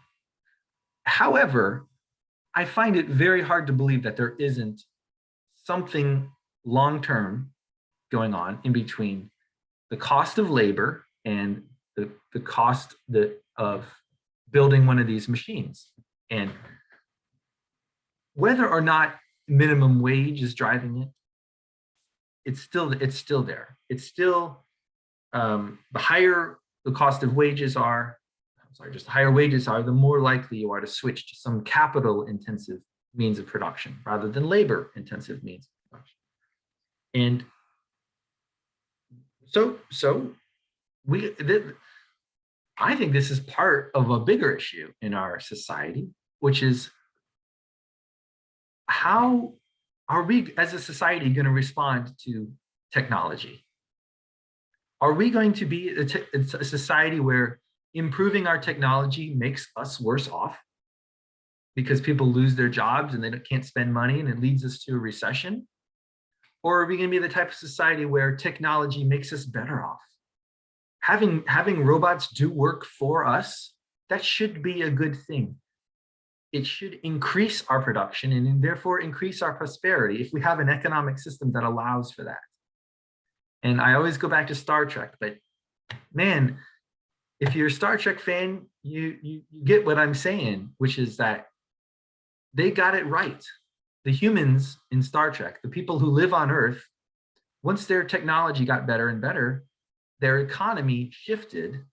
However, I find it very hard to believe that there isn't something long-term going on in between the cost of labor and the cost of building one of these machines. And whether or not minimum wage is driving it, it's still there. It's still the higher the cost of wages are, just the higher wages are, the more likely you are to switch to some capital intensive means of production rather than labor intensive means of production. And so I think this is part of a bigger issue in our society, which is how are we as a society going to respond to technology? Are we going to be a society where improving our technology makes us worse off because people lose their jobs and they can't spend money and it leads us to a recession? Or are we going to be the type of society where technology makes us better off? Having robots do work for us, that should be a good thing. It should increase our production and therefore increase our prosperity if we have an economic system that allows for that. And I always go back to Star Trek, but man, if you're a Star Trek fan, you get what I'm saying, which is that they got it right. The humans in Star Trek, the people who live on Earth, once their technology got better and better, their economy shifted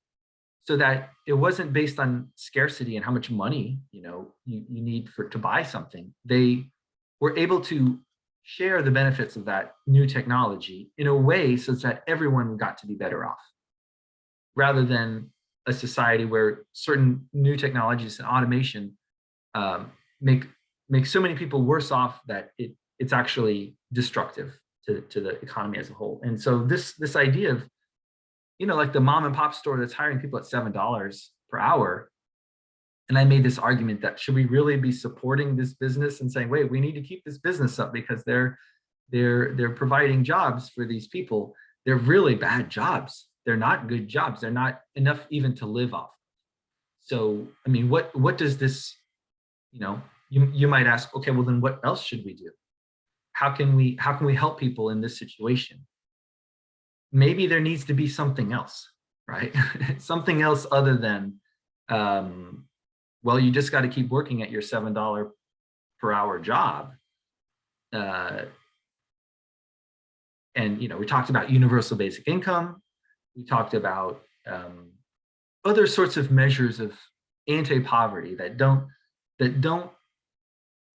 so that it wasn't based on scarcity and how much money you need to buy something. They were able to share the benefits of that new technology in a way so that everyone got to be better off, rather than a society where certain new technologies and automation make so many people worse off that it's actually destructive to the economy as a whole. And so this idea of, like the mom and pop store that's hiring people at $7 per hour. And I made this argument that should we really be supporting this business and saying, wait, we need to keep this business up because they're providing jobs for these people. They're really bad jobs. They're not good jobs. They're not enough even to live off. So, I mean, what does this, you might ask, okay, well then what else should we do? How can we help people in this situation? Maybe there needs to be something else, right? Something else other than, well, you just got to keep working at your $7 per hour job. And, we talked about universal basic income. We talked about other sorts of measures of anti-poverty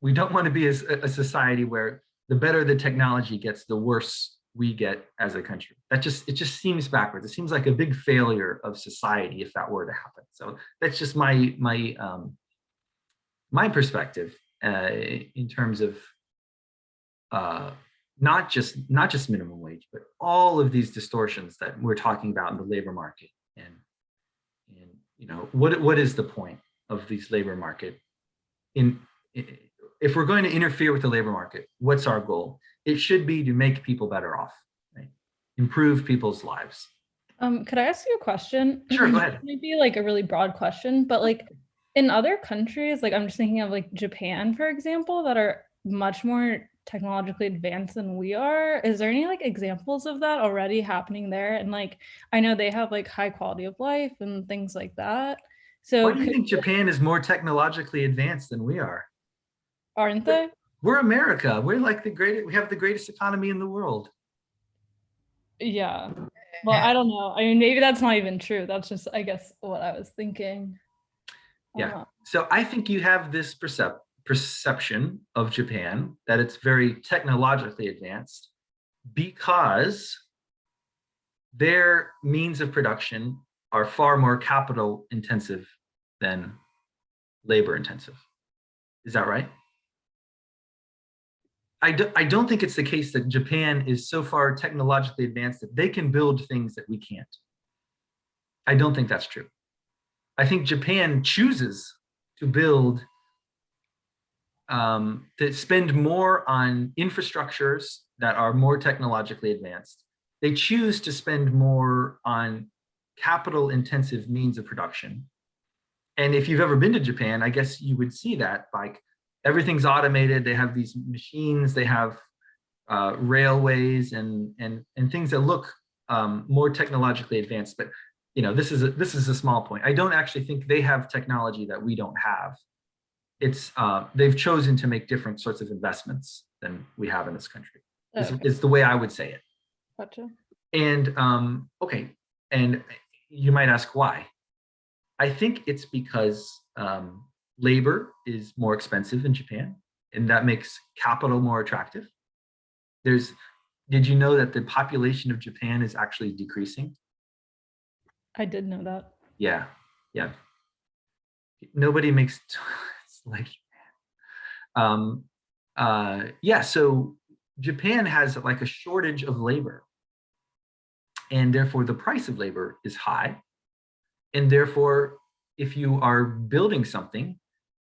we don't want to be a society where the better the technology gets, the worse we get as a country. It just seems backwards. It seems like a big failure of society if that were to happen. So that's just my perspective in terms of not just minimum wage, but all of these distortions that we're talking about in the labor market. And what is the point of these labor market? If we're going to interfere with the labor market, what's our goal? It should be to make people better off, right? Improve people's lives. Could I ask you a question? Sure, go ahead. It might be like a really broad question, but like in other countries, like I'm just thinking of like Japan, for example, that are much more technologically advanced than we are. Is there any like examples of that already happening there? And like I know they have like high quality of life and things like that. So Why do you think Japan is more technologically advanced than we are? aren't they? We're America. We're like we have the greatest economy in the world. Yeah. Well, I don't know. I mean, maybe that's not even true. That's just, I guess, what I was thinking. Yeah. So I think you have this perception of Japan that it's very technologically advanced because their means of production are far more capital intensive than labor intensive. Is that right? I don't think it's the case that Japan is so far technologically advanced that they can build things that we can't. I don't think that's true. I think Japan chooses to build, to spend more on infrastructures that are more technologically advanced. They choose to spend more on capital intensive means of production. And if you've ever been to Japan, I guess you would see that, like everything's automated. They have these machines, they have railways and things that look more technologically advanced. But this is a small point. I don't actually think they have technology that we don't have. It's they've chosen to make different sorts of investments than we have in this country. Is the way I would say it. Gotcha. And okay, and you might ask why. I think it's because labor is more expensive in Japan, and that makes capital more attractive. Did you know that the population of Japan is actually decreasing? I did know that. Yeah. Nobody makes it's like yeah, so Japan has like a shortage of labor, and therefore the price of labor is high. And therefore, if you are building something,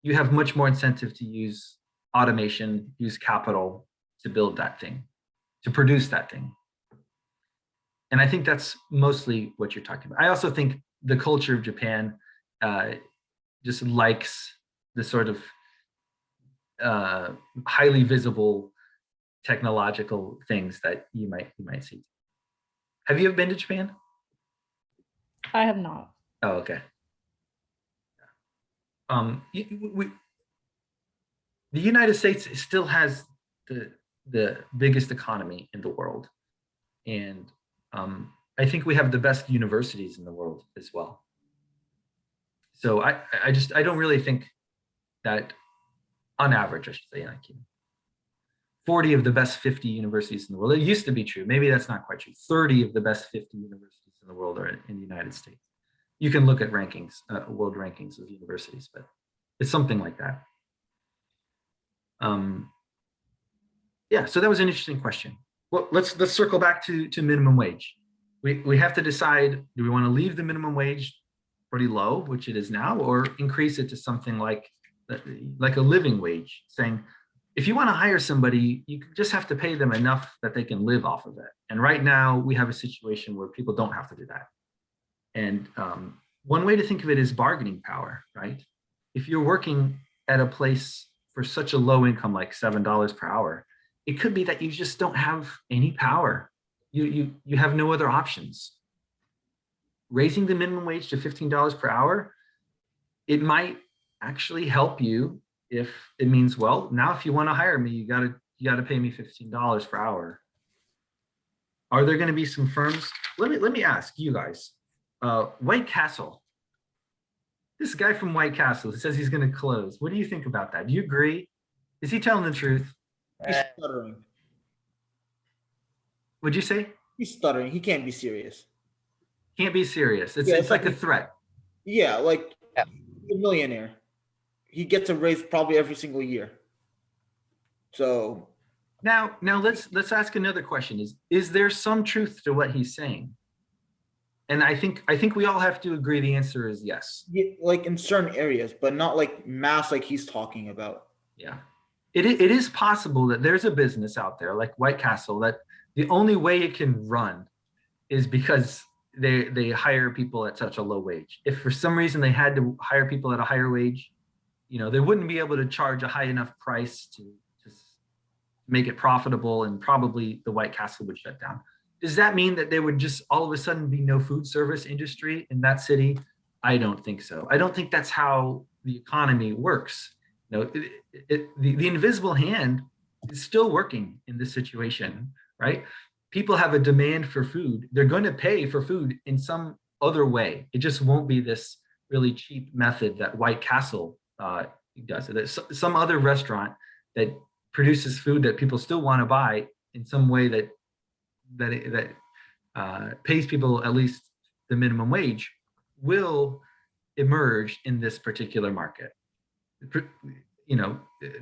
you have much more incentive to use automation, use capital to build that thing, to produce that thing. And I think that's mostly what you're talking about. I also think the culture of Japan just likes the sort of highly visible technological things that you might see. Have you ever been to Japan? I have not. Oh, okay. The United States still has the biggest economy in the world, and I think we have the best universities in the world as well. So I don't really think that, on average, I should say, 40 of the best 50 universities in the world. It used to be true. Maybe that's not quite true. 30 of the best 50 universities in the world are in the United States. You can look at rankings, world rankings of universities, but it's something like that. Yeah, so that was an interesting question. Well, let's circle back to minimum wage. We have to decide, do we want to leave the minimum wage pretty low, which it is now, or increase it to something like a living wage, saying, if you want to hire somebody, you just have to pay them enough that they can live off of it. And right now we have a situation where people don't have to do that. And one way to think of it is bargaining power, right? If you're working at a place for such a low income, like $7 per hour, it could be that you just don't have any power. You have no other options. Raising the minimum wage to $15 per hour, it might actually help you if it means, well, now if you want to hire me, you gotta pay me $15 per hour. Are there going to be some firms? Let me ask you guys. White Castle. This guy from White Castle says he's going to close. What do you think about that? Do you agree? Is he telling the truth? He's stuttering. Would you say? He's stuttering. He can't be serious. Can't be serious. It's Yeah, it's like a threat. Yeah, like Yeah. he's a millionaire. He gets a raise probably every single year. So Now let's ask another question. Is there some truth to what he's saying? And I think we all have to agree the answer is yes. like in certain areas, but not like mass like he's talking about. Yeah. It is possible that there's a business out there like White Castle that the only way it can run is because they hire people at such a low wage. If for some reason they had to hire people at a higher wage, they wouldn't be able to charge a high enough price to make it profitable, and probably the White Castle would shut down. Does that mean that there would just all of a sudden be no food service industry in that city? I don't think so. I don't think that's how the economy works. The invisible hand is still working in this situation, right? People have a demand for food. They're going to pay for food in some other way. It just won't be this really cheap method that White Castle does. There's some other restaurant that produces food that people still want to buy in some way that pays people at least the minimum wage will emerge in this particular market.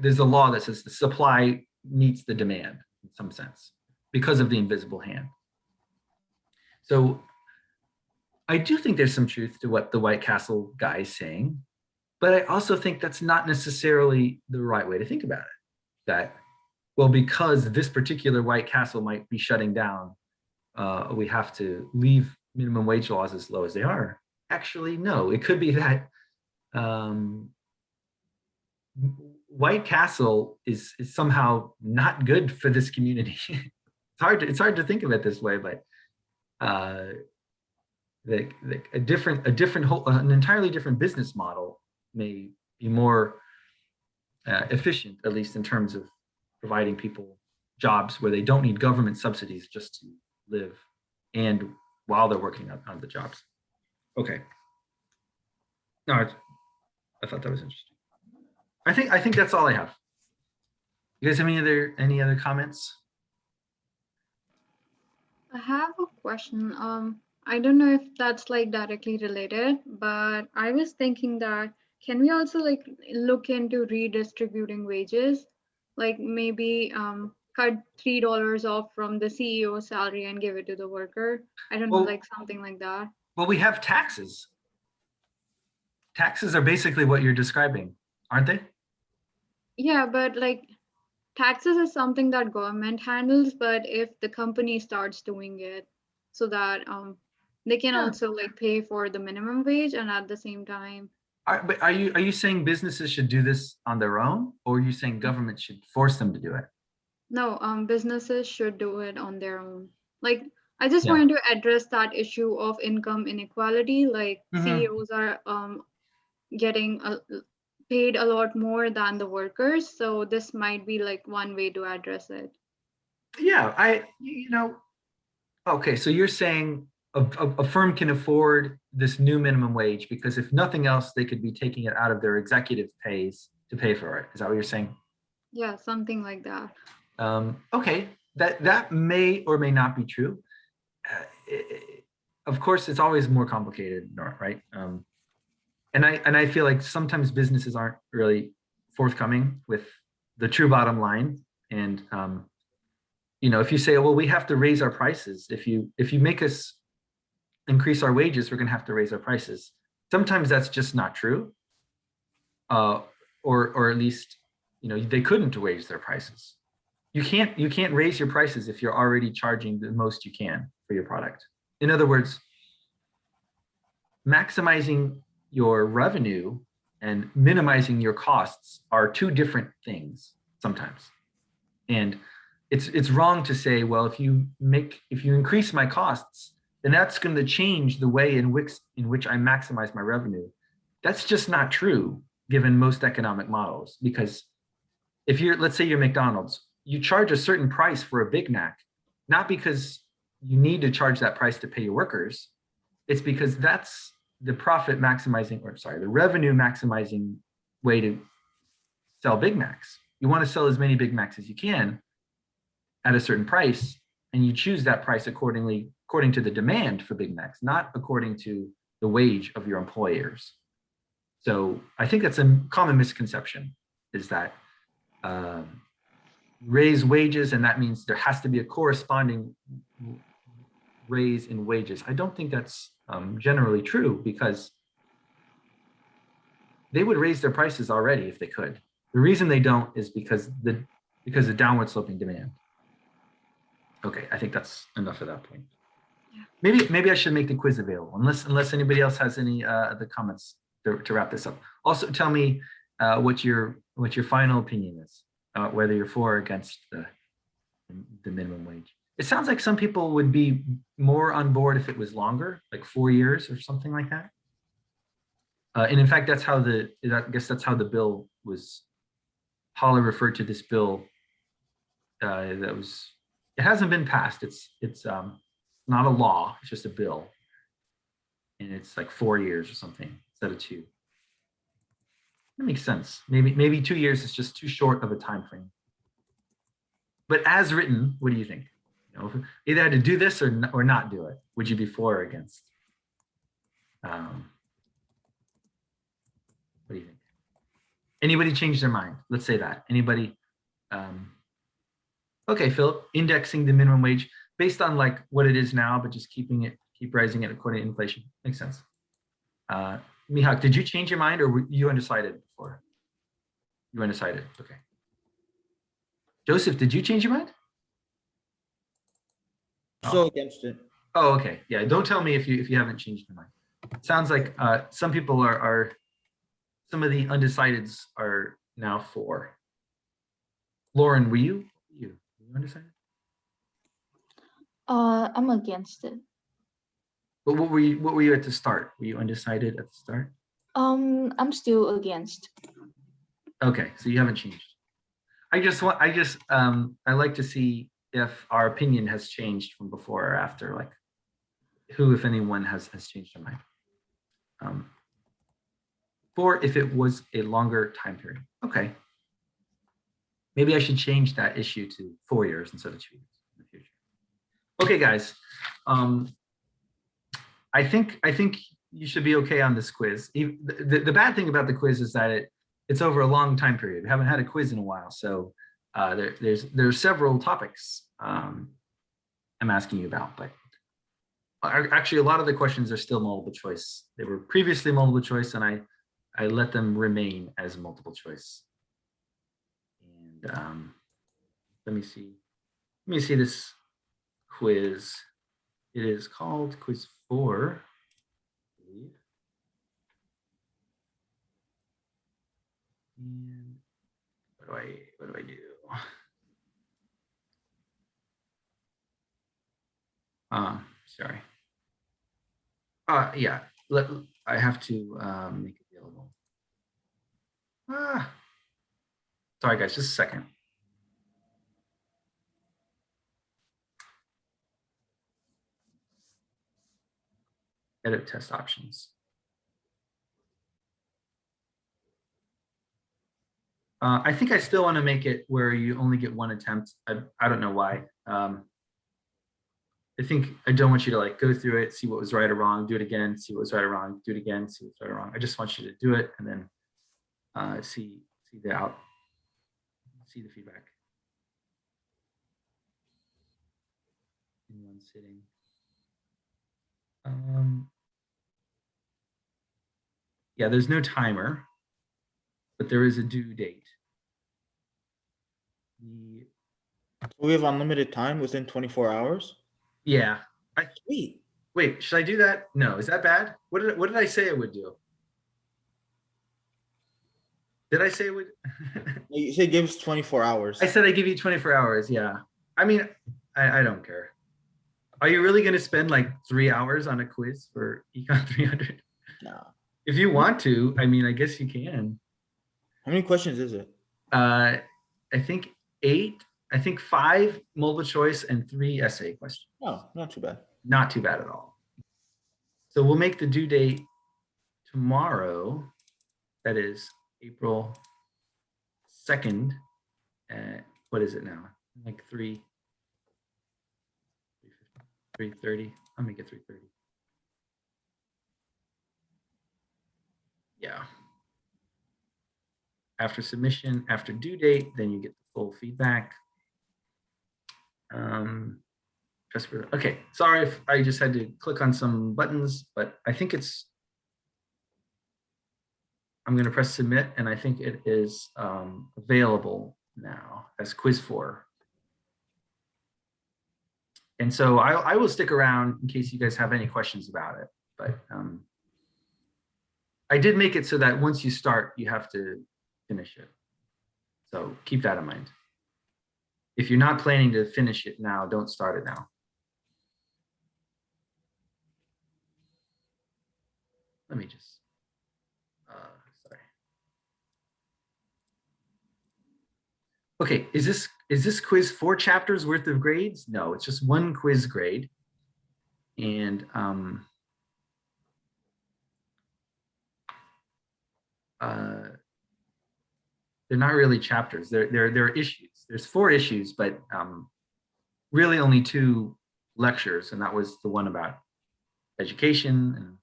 There's a law that says the supply meets the demand in some sense because of the invisible hand. So I do think there's some truth to what the White Castle guy is saying, but I also think that's not necessarily the right way to think about it. That, well, because this particular White Castle might be shutting down, we have to leave minimum wage laws as low as they are. Actually, no, it could be that White Castle is somehow not good for this community. It's hard to think of it this way, but an entirely different business model may be more efficient, at least in terms of providing people jobs where they don't need government subsidies just to live and while they're working on the jobs. Okay. No, I thought that was interesting. I think that's all I have. You guys have any other comments? I have a question. I don't know if that's like directly related, but I was thinking that can we also like look into redistributing wages? Like maybe cut $3 off from the CEO's salary and give it to the worker. I don't know, Well- like something like that. Well, we have taxes. Taxes are basically what you're describing, aren't they? Yeah, but like taxes is something that government handles, but if the company starts doing it so that they can Yeah. also like pay for the minimum wage and at the same time. But are you saying businesses should do this on their own, or are you saying government should force them to do it? No, businesses should do it on their own. Like, I just Yeah. wanted to address that issue of income inequality. Like, Mhm. CEOs are getting paid a lot more than the workers. So this might be like one way to address it. Yeah, okay, so you're saying a firm can afford this new minimum wage because if nothing else, they could be taking it out of their executive pays to pay for it. Is that what you're saying? Yeah, something like that. Okay, that may or may not be true. Of course, it's always more complicated, right? And I feel like sometimes businesses aren't really forthcoming with the true bottom line. And if you say, well, we have to raise our prices. If you make us increase our wages, we're going to have to raise our prices. Sometimes that's just not true, or at least they couldn't raise their prices. You can't raise your prices if you're already charging the most you can for your product. In other words, maximizing your revenue and minimizing your costs are two different things sometimes. And it's wrong to say, well, if you increase my costs, then that's going to change the way in which I maximize my revenue. That's just not true given most economic models, because if let's say you're McDonald's, you charge a certain price for a Big Mac, not because you need to charge that price to pay your workers. It's because that's the revenue maximizing way to sell Big Macs. you want to sell as many Big Macs as you can at a certain price, and you choose that price accordingly, according to the demand for Big Macs, not according to the wage of your employers. So I think that's a common misconception, is that raise wages, and that means there has to be a corresponding raise in wages. I don't think that's generally true, because they would raise their prices already if they could. The reason they don't is because the downward sloping demand. Okay, I think that's enough of that point. Yeah. Maybe I should make the quiz available, unless anybody else has any other comments to wrap this up. Also, tell me what your final opinion is, whether you're for or against the minimum wage. It sounds like some people would be more on board if it was longer, like 4 years or something like that. And in fact, I guess that's how the bill was. Paula referred to this bill it hasn't been passed. It's not a law, it's just a bill. And it's like 4 years or something instead of 2. That makes sense. Maybe 2 years is just too short of a time frame. But as written, what do you think? You know, either had to do this or not do it. Would you be for or against? What do you think? Anybody change their mind? Let's say that. Anybody? Okay, Philip, indexing the minimum wage based on like what it is now, but just keep rising it according to inflation. Makes sense. Mihak, did you change your mind, or were you undecided before? You were undecided. Okay. Joseph, did you change your mind? So against it. Oh, okay. Yeah, don't tell me if you haven't changed your mind. It sounds like some people are some of the undecideds are now for. Lauren, were you undecided? I'm against it. But what were you at the start? Were you undecided at the start? I'm still against. Okay, so you haven't changed. I like to see if our opinion has changed from before or after, like who, if anyone, has changed their mind. For if it was a longer time period. Okay. Maybe I should change that issue to 4 years instead of 2 years in the future. Okay, guys. I think you should be okay on this quiz. The bad thing about the quiz is that it's over a long time period. We haven't had a quiz in a while, so there's several topics I'm asking you about, but actually a lot of the questions are still multiple choice. They were previously multiple choice, and I let them remain as multiple choice. And let me see this quiz. It is called quiz 4. I believe. And what do I do? Sorry. Yeah, I have to make it available. Sorry guys, just a second. Edit test options. I think I still want to make it where you only get one attempt. I don't know why. I think I don't want you to like go through it, see what was right or wrong, do it again, see what was right or wrong, do it again, see what's right or wrong. I just want you to do it and then see the feedback in one sitting. Yeah, there's no timer, but there is a due date. We have unlimited time within 24 hours. Yeah. Sweet. Wait, should I do that? No, is that bad? What did I say I would do? Did I say it would? You said give us 24 hours. I said I give you 24 hours. Yeah. I mean, I don't care. Are you really going to spend like 3 hours on a quiz for Econ 300? No. If you want to, I mean, I guess you can. How many questions is it? I think 8. I think 5 multiple choice and 3 essay questions. Oh, not too bad. Not too bad at all. So we'll make the due date tomorrow. That is April 2nd What is it now? Like 3:30. I'll make it 3:30. Yeah. After submission, after due date, then you get the full feedback. Okay, sorry if I just had to click on some buttons, but I think I'm going to press submit, and I think it is available now as quiz 4. And so I will stick around in case you guys have any questions about it. But I did make it so that once you start, you have to finish it. So keep that in mind. If you're not planning to finish it now, don't start it now. Let me just, sorry. Okay, is this quiz 4 chapters worth of grades? No, it's just 1 quiz grade. And they're not really chapters. They're issues. There's 4 issues, but really only 2 lectures, and that was the one about education and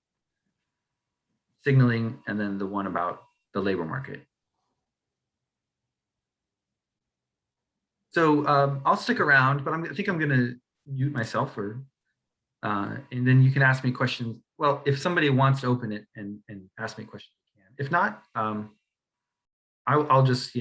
signaling, and then the one about the labor market. So I'll stick around, but I think I'm going to mute myself, and then you can ask me questions. Well, if somebody wants to open it and ask me questions, you can. If not, I'll just,